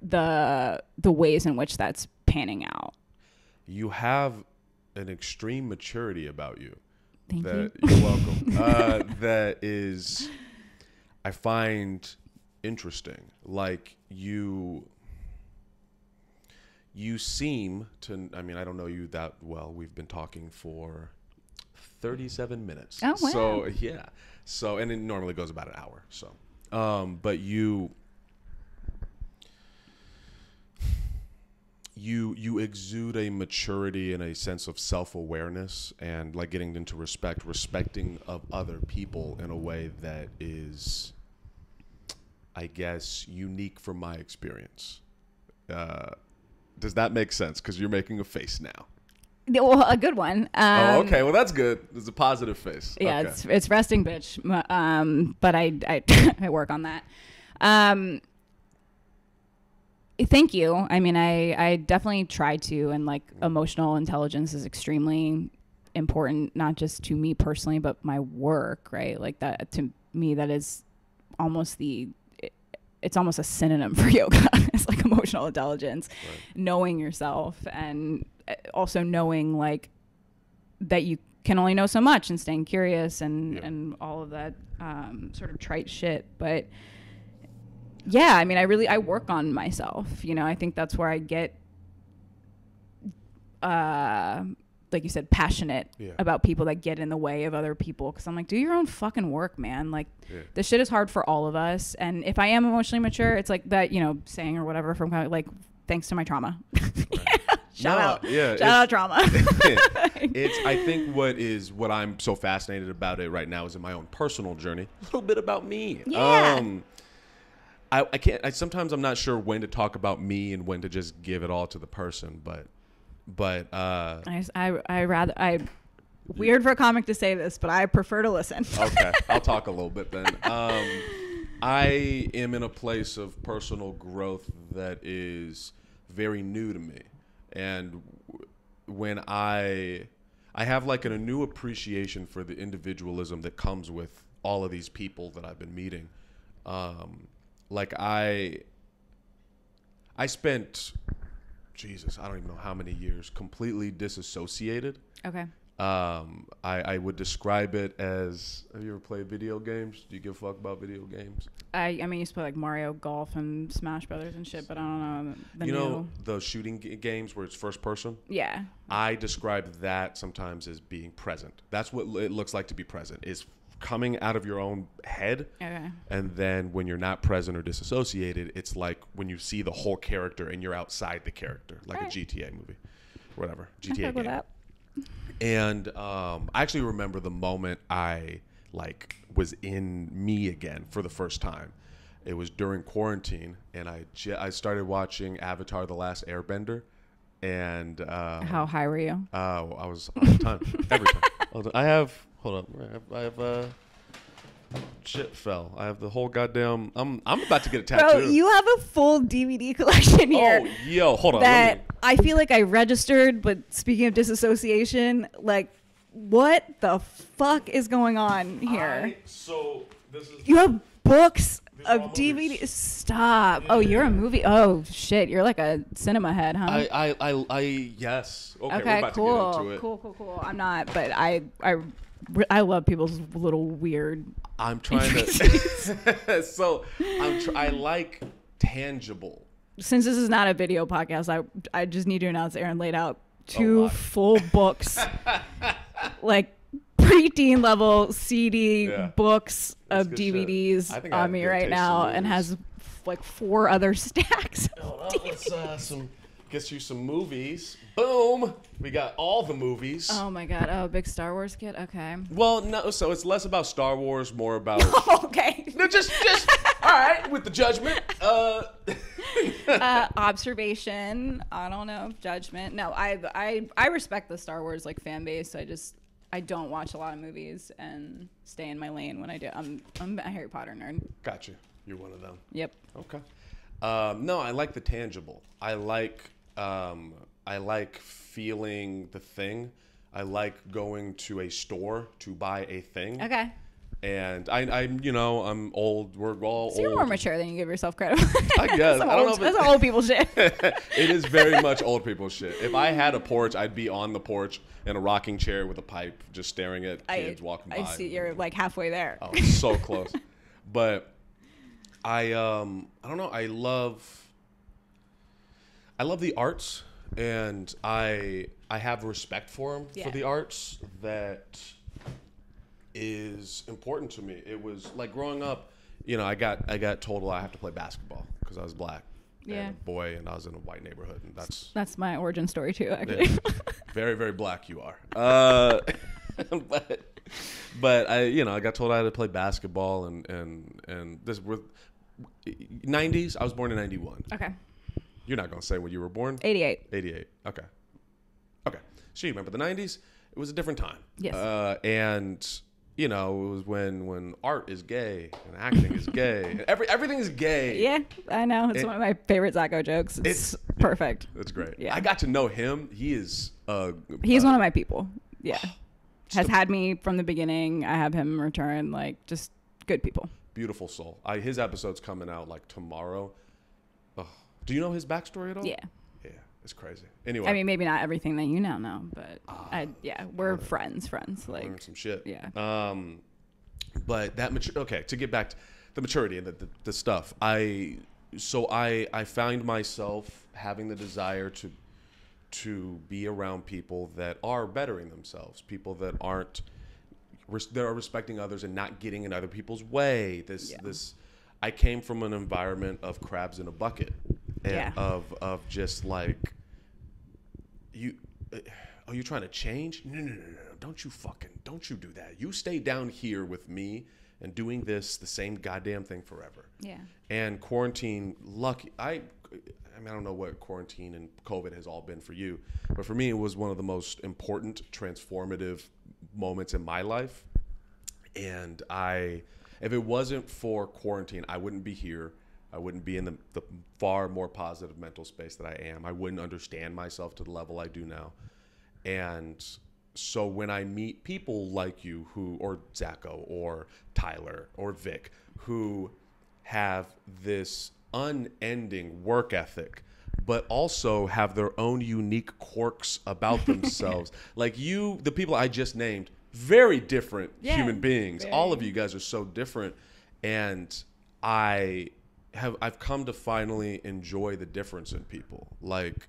the ways in which that's panning out. You have an extreme maturity about you. Thank you. You're welcome. That is, I find interesting. Like you seem to, I mean, I don't know you that well. We've been talking for 37 minutes. Oh, wow. So, yeah. So, and it normally goes about an hour. So, but you exude a maturity and a sense of self-awareness and like getting into respecting of other people in a way that is, I guess, unique from my experience. Does that make sense? Because you're making a face now. Well, a good one. Okay. Well, that's good. It's a positive face. Yeah, okay. it's resting bitch. But I I work on that. Thank you. I mean, I definitely try to, and like emotional intelligence is extremely important, not just to me personally, but my work, right? Like that to me, that is almost it's almost a synonym for yoga. It's like emotional intelligence, knowing yourself, and also knowing like that you can only know so much, and staying curious and all of that sort of trite shit. But yeah, I mean, I work on myself. I think that's where I get, like you said, passionate about people that get in the way of other people. Because I'm like, do your own fucking work, man. Like, this shit is hard for all of us. And if I am emotionally mature, it's like that, saying or whatever from kind of like, thanks to my trauma. Shout out trauma. I think what I'm so fascinated about it right now is in my own personal journey. A little bit about me. Yeah. I can't. Sometimes I'm not sure when to talk about me and when to just give it all to the person. But weird for a comic to say this, but I prefer to listen. Okay, I'll talk a little bit then. I am in a place of personal growth that is very new to me, and when I have like a new appreciation for the individualism that comes with all of these people that I've been meeting. Like I spent, Jesus, I don't even know how many years completely disassociated. Okay. I would describe it as, have you ever played video games? Do you give a fuck about video games? I mean, you used to play like Mario Golf and Smash Brothers and shit, but I don't know. You know those shooting games where it's first person? Yeah. I describe that sometimes as being present. That's what it looks like to be present, is coming out of your own head. Okay. And then when you're not present or disassociated, it's like when you see the whole character and you're outside the character, like a GTA movie, whatever, GTA game. That. And I actually remember the moment I like was in me again for the first time. It was during quarantine, and I started watching Avatar: The Last Airbender. And how high were you? I was all the time, every time. I have shit fell. I have the whole goddamn. I'm about to get a tattoo. Bro, you have a full DVD collection here. Oh, yo, hold on. That I feel like I registered, but speaking of disassociation, like, what the fuck is going on here? So this is. You have books of DVDs. Stop. Yeah. Oh, you're a movie. Oh shit, you're like a cinema head, huh? I yes. Okay, we're about cool. to get into it. Cool. I'm not, but I love people's little weird. I'm trying to. So I like tangible. Since this is not a video podcast, I just need to announce Aaron laid out 2 full books, like preteen level CD books of DVDs on me right now, and has like 4 other stacks. Let's get you some movies. Boom! We got all the movies. Oh my god! Oh, big Star Wars kid. Okay. Well, no. So it's less about Star Wars, more about. Okay. No, just all right with the judgment. Observation. I don't know. Judgment. No, I respect the Star Wars like fan base. I don't watch a lot of movies and stay in my lane when I do. I'm a Harry Potter nerd. Gotcha. You're one of them. Yep. Okay. No, I like the tangible. I like feeling the thing. I like going to a store to buy a thing. Okay. And I'm old. We're all old. So you're more mature than you give yourself credit for. I guess. I don't know. That's old people shit. It is very much old people shit. If I had a porch, I'd be on the porch in a rocking chair with a pipe, just staring at kids walking by. I see you're like halfway there. Oh, so close. But I don't know. I love the arts, and I have respect for them, for the arts that is important to me. It was like growing up, I got told I have to play basketball because I was black and a boy, and I was in a white neighborhood, and that's my origin story too, actually. Very, very black you are. But I got told I had to play basketball, and this with 90s. I was born in 91. Okay. You're not gonna say when you were born? 88. 88. Okay. So you remember the 90s? It was a different time. Yes. And it was when art is gay and acting is gay and everything is gay. Yeah, I know. It's one of my favorite Zacco jokes. It's perfect. It's great. Yeah. I got to know him. He is. He's one of my people. Yeah. Has had me from the beginning. I have him return. Like, just good people. Beautiful soul. His episode's coming out like tomorrow. Oh. Do you know his backstory at all? Yeah. Yeah, it's crazy. Anyway. I mean, maybe not everything that you now know, but we're friends. Like, learn some shit. Yeah. But that to get back to the maturity and the stuff. I find myself having the desire to be around people that are bettering themselves, people that are respecting others and not getting in other people's way. I came from an environment of crabs in a bucket, and of just like you're trying to change? No. Don't you do that. You stay down here with me and doing the same goddamn thing forever. Yeah. And quarantine, I don't know what quarantine and COVID has all been for you, but for me, it was one of the most important, transformative moments in my life. And if it wasn't for quarantine, I wouldn't be here. I wouldn't be in the far more positive mental space that I am. I wouldn't understand myself to the level I do now. And so when I meet people like you or Zacho or Tyler or Vic, who have this unending work ethic, but also have their own unique quirks about themselves. Like the people I just named, very different human beings. Very. All of you guys are so different. And I've come to finally enjoy the difference in people. Like,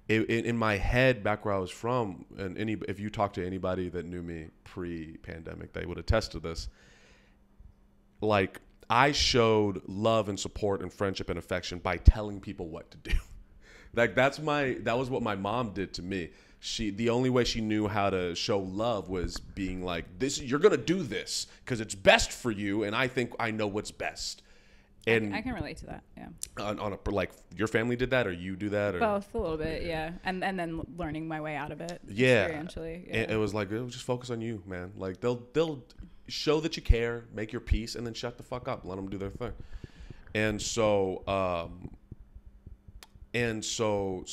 in my head, back where I was from, and if you talk to anybody that knew me pre-pandemic, they would attest to this. Like, I showed love and support and friendship and affection by telling people what to do. Like, that was what my mom did to me. The only way she knew how to show love was being like, you're gonna do this because it's best for you, and I think I know what's best. And I can relate to that. Yeah. Like, your family did that, or you do that, or both a little bit, yeah. And then learning my way out of it. Yeah. Experientially. Yeah. It was like, just focus on you, man. Like, they'll show that you care, make your peace, and then shut the fuck up. Let them do their thing. And so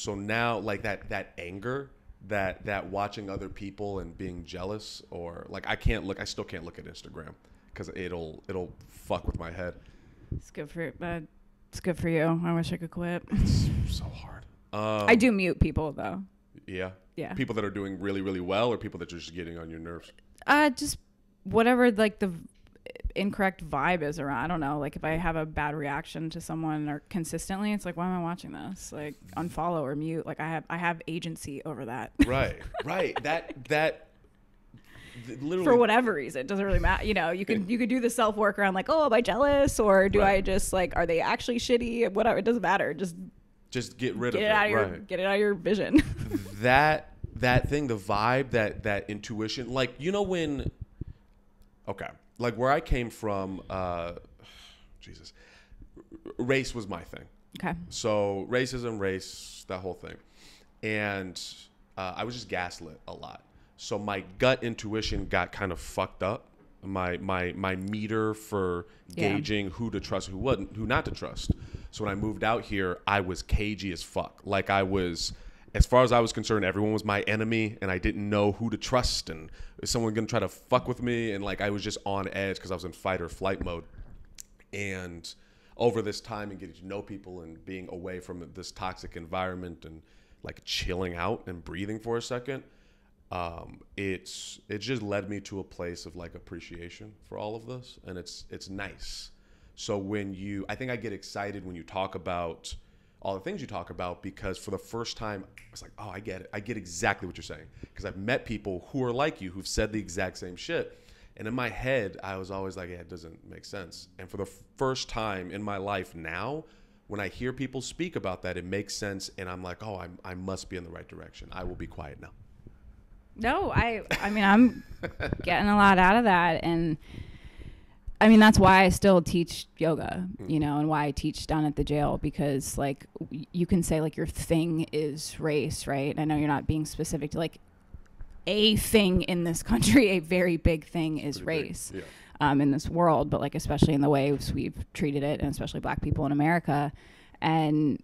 now, like, that anger, that watching other people and being jealous, or like, I still can't look at Instagram because it'll fuck with my head. It's good for you. I wish I could quit. It's so hard. I do mute people though. Yeah. Yeah. People that are doing really, really well, or people that are just getting on your nerves. Just whatever, like, the incorrect vibe is around. I don't know. Like, if I have a bad reaction to someone or consistently, it's like, why am I watching this? Like, unfollow or mute. Like, I have agency over that. Right. That literally, for whatever reason, it doesn't really matter. You know, you could do the self work around, like, oh, am I jealous, or do I just, like, are they actually shitty? Whatever, it doesn't matter. Just get rid of it. Get it out of your vision. that thing, the vibe, that intuition, like, you know, when, okay, like, where I came from, Jesus, race was my thing. Okay. So race, that whole thing, and I was just gaslit a lot. So my gut intuition got kind of fucked up. My meter for gauging who to trust, who not to trust. So when I moved out here, I was cagey as fuck. Like, I was, as far as I was concerned, everyone was my enemy, and I didn't know who to trust, and is someone gonna try to fuck with me? And, like, I was just on edge because I was in fight or flight mode. And over this time and getting to know people and being away from this toxic environment and, like, chilling out and breathing for a second, it just led me to a place of, like, appreciation for all of this, and it's nice. So I think I get excited when you talk about all the things you talk about, because for the first time I was like, oh, I get it. I get exactly what you're saying, because I've met people who are like you, who've said the exact same shit, and in my head I was always like, yeah, it doesn't make sense. And for the first time in my life now, when I hear people speak about that, it makes sense, and I'm like, oh, I must be in the right direction. I will be quiet now. No, I mean, I'm getting a lot out of that. And I mean, that's why I still teach yoga, you know, and why I teach down at the jail, because, like, you can say, like, your thing is race, right? And I know you're not being specific to, like, a thing in this country, a very big thing is race. Yeah. In this world, but, like, especially in the ways we've treated it, and especially Black people in America. And,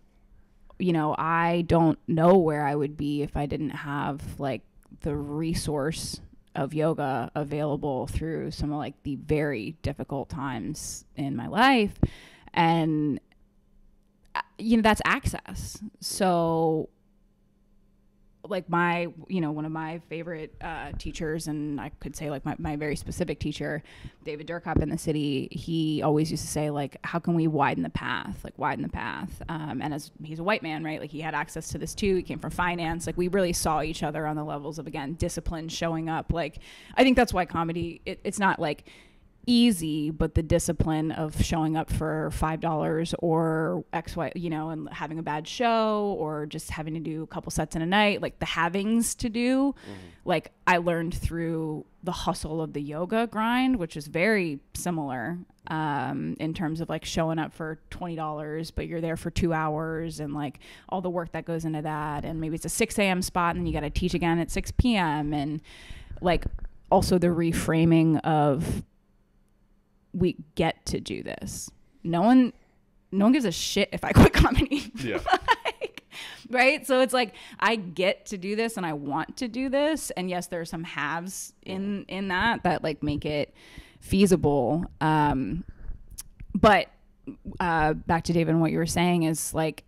you know, I don't know where I would be if I didn't have, like, the resource of yoga available through some of, like, the very difficult times in my life. And, you know, that's access. So, like, one of my favorite teachers, and I could say, like, my very specific teacher, David Durkop in the city, he always used to say, like, how can we widen the path? And as he's a white man, right? Like, he had access to this too. He came from finance. Like, we really saw each other on the levels of, again, discipline, showing up. Like, I think that's why comedy, it's not, like, easy, but the discipline of showing up for $5 or XY, you know, and having a bad show, or just having to do a couple sets in a night, like the havings to do, like, I learned through the hustle of the yoga grind, which is very similar in terms of, like, showing up for $20, but you're there for 2 hours, and, like, all the work that goes into that. And maybe it's a 6 a.m. spot, and then you got to teach again at 6 p.m. And, like, also the reframing of, we get to do this. No one gives a shit if I quit comedy. Yeah. Like, Right? So it's like, I get to do this and I want to do this. And yes, there are some halves in that like make it feasible. But back to David and what you were saying is like,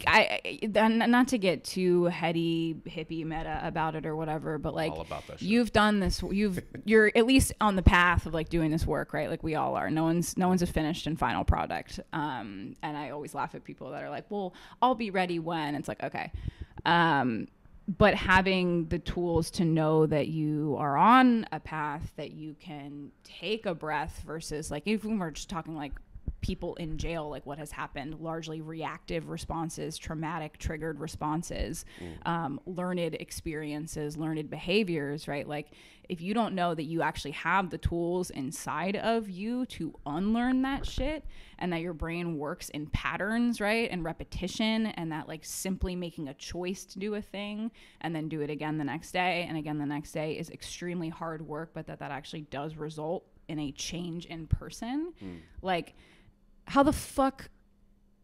not to get too heady, hippie, meta about it or whatever, but like, all about that shit. You've done this. You're at least on the path of like doing this work, right? Like we all are. No one's a finished and final product. And I always laugh at people that are like, "Well, I'll be ready when." It's like, okay, but having the tools to know that you are on a path that you can take a breath versus like if we were just talking like people in jail, like what has happened, largely reactive responses, traumatic triggered responses, learned experiences, learned behaviors, right? Like if you don't know that you actually have the tools inside of you to unlearn that shit and that your brain works in patterns, right? And repetition, and that like simply making a choice to do a thing and then do it again the next day and again the next day is extremely hard work, but that actually does result in a change in person. Like, how the fuck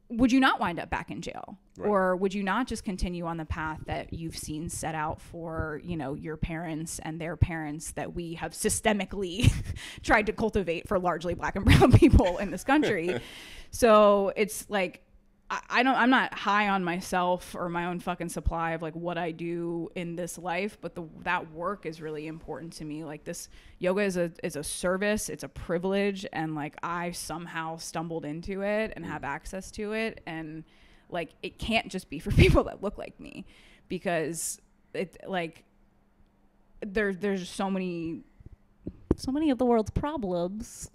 would you not wind up back in jail? Right. Or would you not just continue on the path that you've seen set out for, you know, your parents and their parents that we have systemically tried to cultivate for largely black and brown people in this country? So it's like, I'm not high on myself or my own fucking supply of like what I do in this life, but that work is really important to me. Like this yoga is a service, it's a privilege, and like I somehow stumbled into it and have access to it, and like it can't just be for people that look like me, because it like there's so many of the world's problems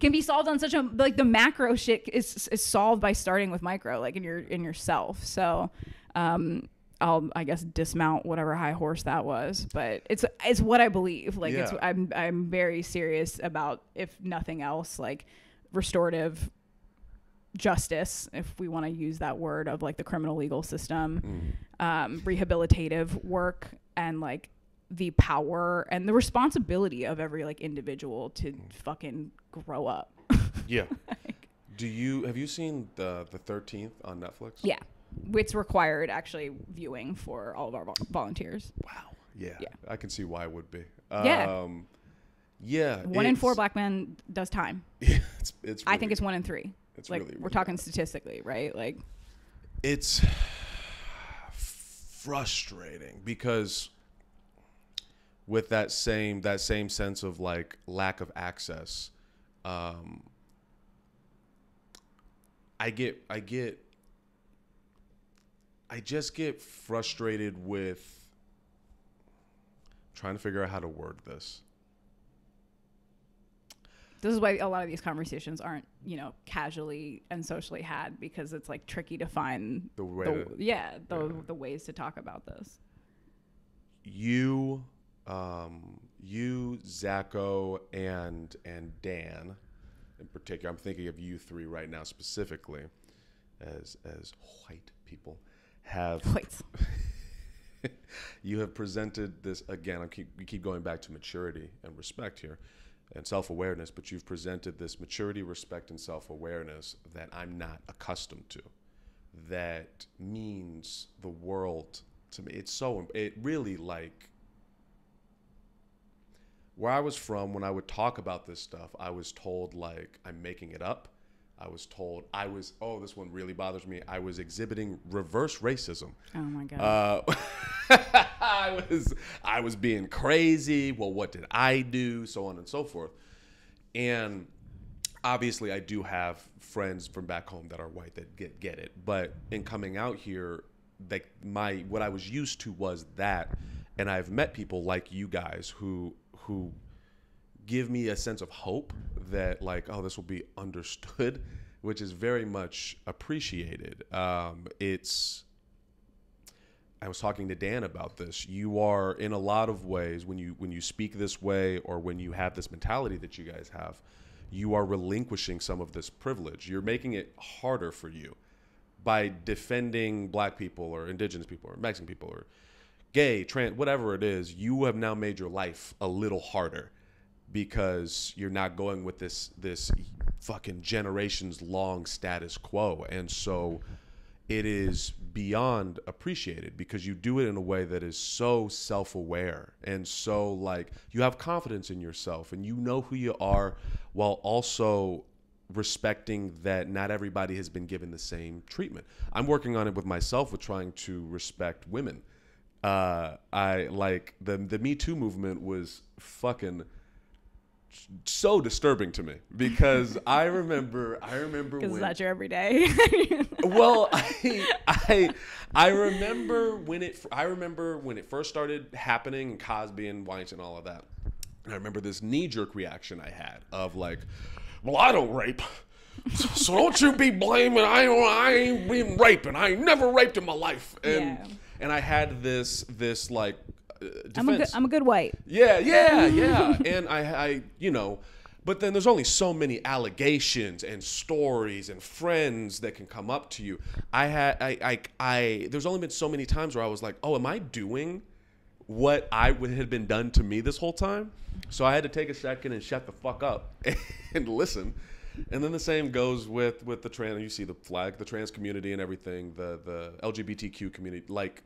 can be solved on such a like the macro shit is solved by starting with micro, like in yourself. So I'll I guess dismount whatever high horse that was, but it's what I believe. Like it's I'm very serious about, if nothing else, like restorative justice, if we want to use that word, of like the criminal legal system, rehabilitative work, and like the power and the responsibility of every like individual to fucking grow up. Yeah. Like, have you seen the 13th on Netflix? Yeah. It's required actually viewing for all of our volunteers. Wow. Yeah. I can see why it would be. Yeah. Yeah. 1 in 4 black men does time. Yeah. It's really, I think it's 1 in 3. It's like really we're talking statistically, right? Like it's frustrating because with that same sense of like lack of access, I just get frustrated with trying to figure out how to word this. This is why a lot of these conversations aren't, you know, casually and socially had, because it's like tricky to find the ways to talk about this. You, Zacho, and Dan, in particular, I'm thinking of you three right now specifically, as white people have. Whites. You have presented this again. We keep going back to maturity and respect here, and self-awareness. But you've presented this maturity, respect, and self-awareness that I'm not accustomed to. That means the world to me. It really, like, where I was from, when I would talk about this stuff, I was told like I'm making it up. I was told this one really bothers me. I was exhibiting reverse racism. Oh my God. I was being crazy. Well, what did I do? So on and so forth. And obviously I do have friends from back home that are white that get it. But in coming out here, like what I was used to was that. And I've met people like you guys who give me a sense of hope that like, oh, this will be understood, which is very much appreciated. I was talking to Dan about this. You are, in a lot of ways, when you speak this way, or when you have this mentality that you guys have, you are relinquishing some of this privilege. You're making it harder for you by defending black people or indigenous people or Mexican people or gay, trans, whatever it is. You have now made your life a little harder, because you're not going with this fucking generations long status quo. And so it is beyond appreciated because you do it in a way that is so self-aware and so like you have confidence in yourself and you know who you are while also respecting that not everybody has been given the same treatment. I'm working on it with myself with trying to respect women. I like the Me Too movement was fucking so disturbing to me because I remember because that's your everyday. Well, I remember when it first started happening and Cosby and Weinstein and all of that. And I remember this knee-jerk reaction I had of like, well, I don't rape, so don't you be blaming. I ain't been raping. I ain't never raped in my life. And I had this like defense. I'm a good white. Yeah. And I but then there's only so many allegations and stories and friends that can come up to you. There's only been so many times where I was like, oh, am I doing what had been done to me this whole time? So I had to take a second and shut the fuck up and listen. And then the same goes with the trans. You see the flag, the trans community and everything, the LGBTQ community. Like,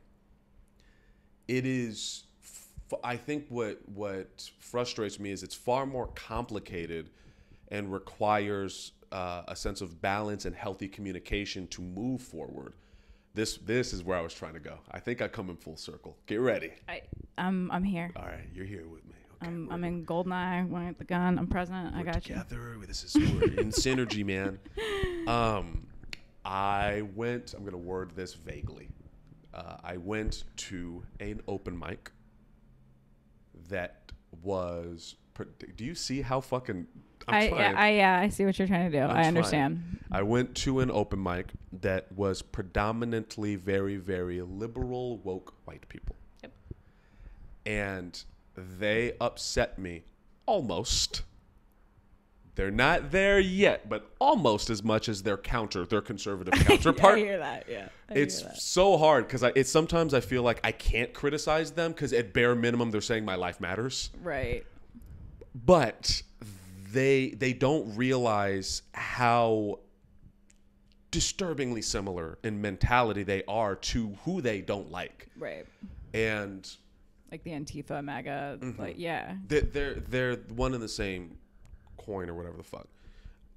it is. I think what frustrates me is it's far more complicated and requires a sense of balance and healthy communication to move forward. This is where I was trying to go. I think I come in full circle. Get ready. I'm here. All right, you're here with me. Okay, I'm in Goldeneye. When the gun. I'm present. I got together. We're in synergy, man. I'm gonna word this vaguely. I went to an open mic that was. Do you see how fucking? I see what you're trying to do. I understand. I went to an open mic that was predominantly very, very liberal, woke white people. Yep. And they upset me almost. They're not there yet, but almost as much as their conservative counterpart. I hear that, yeah. It's so hard because sometimes I feel like I can't criticize them because at bare minimum they're saying my life matters. Right. But they don't realize how disturbingly similar in mentality they are to who they don't like. Right. And like the Antifa, MAGA, like, yeah. They're one and the same coin or whatever the fuck.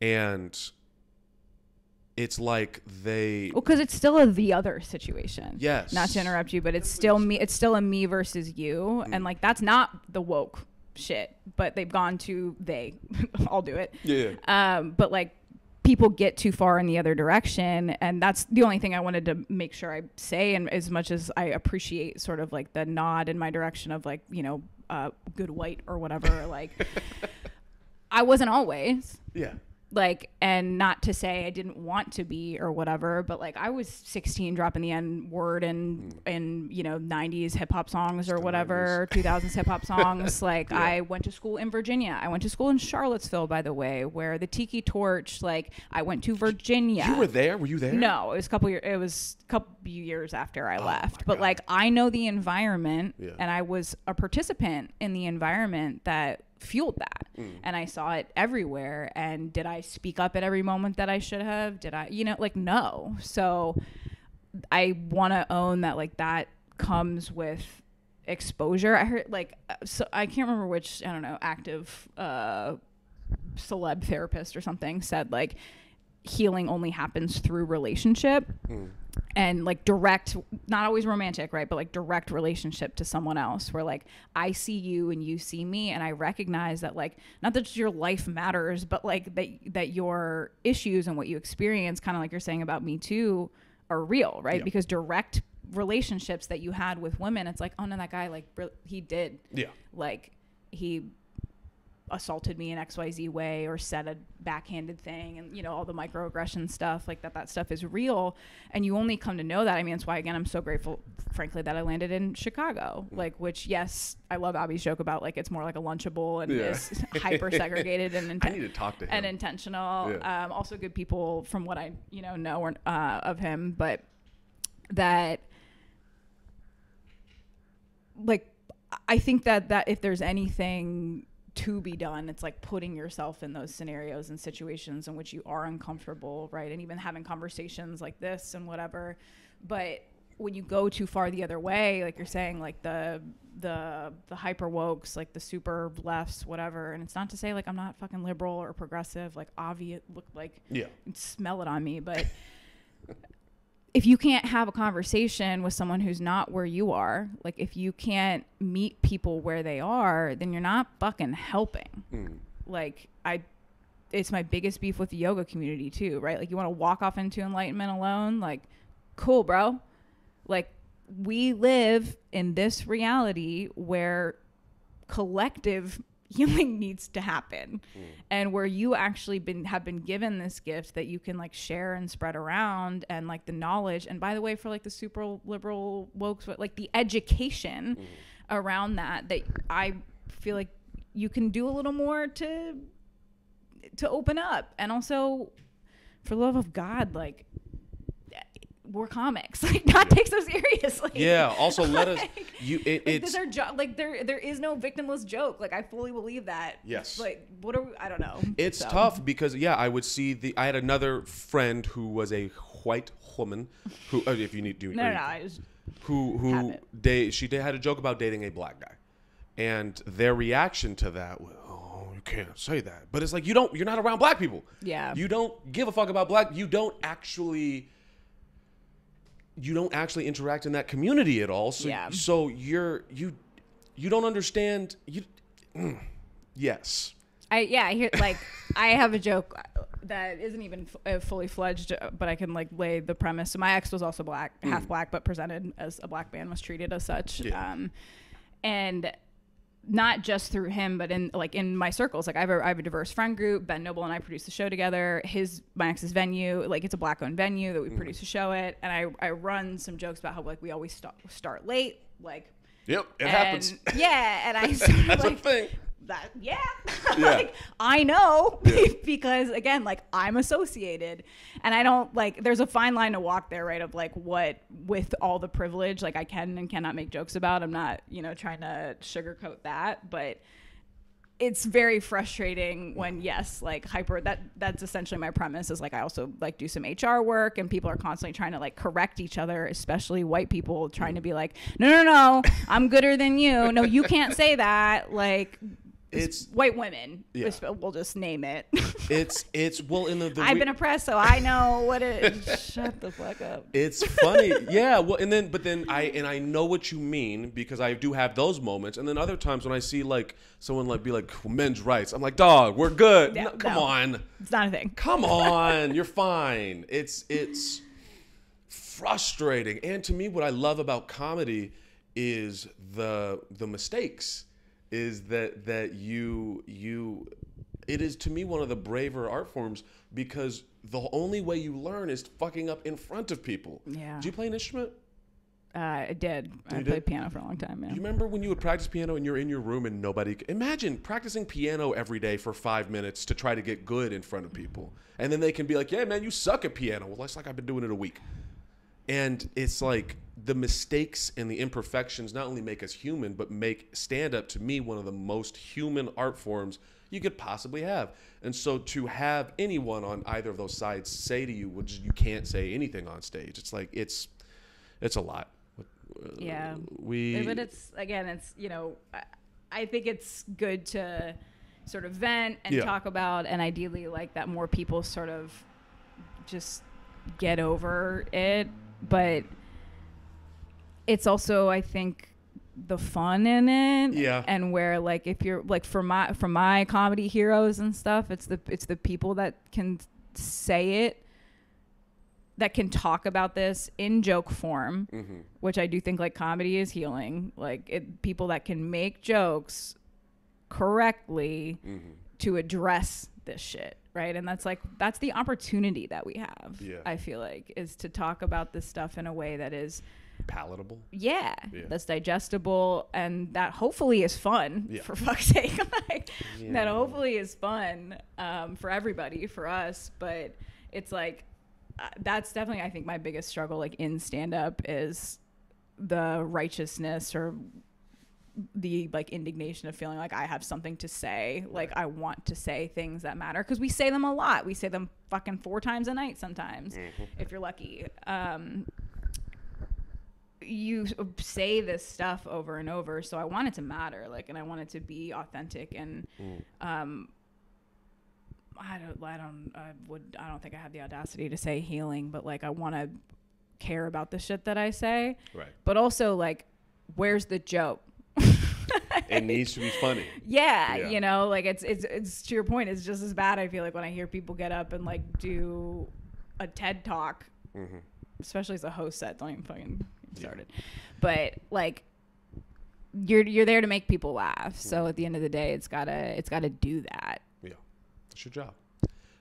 And it's like because it's still the other situation. Yes. Not to interrupt you, but it's still me. It's still a me versus you. And like, that's not the woke shit, but they've gone to I'll do it. Yeah. But like, people get too far in the other direction, and that's the only thing I wanted to make sure I say. And as much as I appreciate sort of like the nod in my direction of like, good white or whatever, like I wasn't always. Yeah. Like, and not to say I didn't want to be or whatever, but like I was 16 dropping the N word in 90s hip hop songs or whatever, 2000s hip hop songs. Like, yeah. I went to school in Virginia. I went to school in Charlottesville, by the way, where the Tiki Torch, like I went to Virginia. You were there? Were you there? No, it was a couple years after I left. But like, I know the environment, and I was a participant in the environment that fueled that. And I saw it everywhere. And did I speak up at every moment that I should have? Did I, no. So I want to own that, like, that comes with exposure. I heard, like, so I can't remember which, I don't know, active celeb therapist or something said, like, healing only happens through relationship. And like direct, not always romantic, right? But like direct relationship to someone else where like I see you and you see me, and I recognize that, like, not that your life matters, but like that your issues and what you experience, kind of like you're saying about Me Too, are real, right? Yeah. Because direct relationships that you had with women, it's like, oh no, that guy, like, he did. Yeah. Like, he assaulted me in XYZ way or said a backhanded thing, and all the microaggression stuff, like that stuff is real, and you only come to know that. I mean, that's why, again, I'm so grateful, frankly, that I landed in Chicago, like, which, yes, I love Abby's joke about like it's more like a Lunchable and is hyper segregated and I need to talk to him. And intentional. Also good people from what I know of him, but that, like, I think that if there's anything to be done. It's like putting yourself in those scenarios and situations in which you are uncomfortable, right? And even having conversations like this and whatever. But when you go too far the other way, like you're saying, like the hyper wokes, like the super lefts, whatever. And it's not to say like I'm not fucking liberal or progressive, like obvious, look like, smell it on me. But if you can't have a conversation with someone who's not where you are, like if you can't meet people where they are, then you're not fucking helping. Like it's my biggest beef with the yoga community too, right? Like you want to walk off into enlightenment alone, like cool, bro. Like we live in this reality where collective healing needs to happen, and where you actually have been given this gift that you can like share and spread around, and like the knowledge. And by the way, for like the super liberal woke, like the education around that I feel like you can do a little more to open up. And also, for the love of God, like we're comics, like not take so seriously. Yeah. Also, let us. It's like there is no victimless joke. Like I fully believe that. Yes. Like what are we? I don't know. It's tough because I would see I had another friend who was a white woman who, if you need to, she had a joke about dating a black guy, and their reaction to that was, "Oh, you can't say that." But it's like you're not around black people. Yeah. You don't give a fuck about black. You don't actually interact in that community at all. So so you don't understand. Yes. I hear, like, I have a joke that isn't even fully fledged, but I can like lay the premise. So my ex was also black, half black, but presented as a black man, was treated as such. Yeah. And not just through him, but in my circles, like I have a diverse friend group. Ben Noble and I produce the show together. My ex's venue, like it's a black owned venue that we produce a show at. And I run some jokes about how like we always start late, like, yep, it happens. Yeah. And I sort of, that's like, a thing. Like I know because again, like I'm associated, and I don't like, there's a fine line to walk there, right? Of like what, with all the privilege, like I can and cannot make jokes about. I'm not, trying to sugarcoat that, but it's very frustrating when like that's essentially my premise, is like I also like do some HR work, and people are constantly trying to like correct each other, especially white people trying to be like, no, I'm gooder than you. No, you can't say that. Like, it's white women. Yeah. We'll just name it. It's well in the I've been oppressed, so I know what it is. Shut the fuck up. It's funny. Yeah. Well, but then I know what you mean, because I do have those moments. And then other times when I see like someone like be like men's rights, I'm like, dog, we're good. No, come on. It's not a thing. Come on. You're fine. It's frustrating. And to me, what I love about comedy is the mistakes. Is that you it is to me one of the braver art forms, because the only way you learn is fucking up in front of people. Yeah. Do you play an instrument? I did. I played piano for a long time. Yeah. You remember when you would practice piano and you're in your room and imagine practicing piano every day for 5 minutes to try to get good in front of people, and then they can be like, "Yeah, man, you suck at piano." Well, it's like I've been doing it a week. And it's like the mistakes and the imperfections not only make us human, but make stand-up, to me, one of the most human art forms you could possibly have. And so to have anyone on either of those sides say to you, well, you can't say anything on stage, it's like, it's a lot. Yeah. But it's, again, it's, I think it's good to sort of vent and talk about, and ideally like that more people sort of just get over it. But it's also, I think, the fun in it. Yeah. And where like, if you're like, for my comedy heroes and stuff, it's the people that can say it, that can talk about this in joke form, which I do think like comedy is healing. Like people that can make jokes correctly to address this shit. Right. And that's the opportunity that we have. Yeah. I feel like, is to talk about this stuff in a way that is palatable. Yeah. That's digestible, and that hopefully is fun. Yeah. For fuck's sake. That hopefully is fun for everybody, for us. But it's like, that's definitely, I think, my biggest struggle, like in stand up, is the righteousness or the like indignation of feeling like I have something to say. Like I want to say things that matter, because we say them a lot. We say them fucking 4 times a night sometimes, if you're lucky. You say this stuff over and over, so I want it to matter, like, and I want it to be authentic. And I don't think I have the audacity to say healing, but like I want to care about the shit that I say. Right. But also, like, where's the joke? It needs to be funny. Yeah, you know, like it's to your point, it's just as bad, I feel like, when I hear people get up and like do a TED talk, especially as a host set. Don't even fucking get started. But like you're there to make people laugh. So at the end of the day, it's gotta do that. Yeah. That's your job.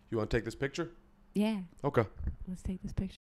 You want to take this picture? Yeah. Okay. Let's take this picture.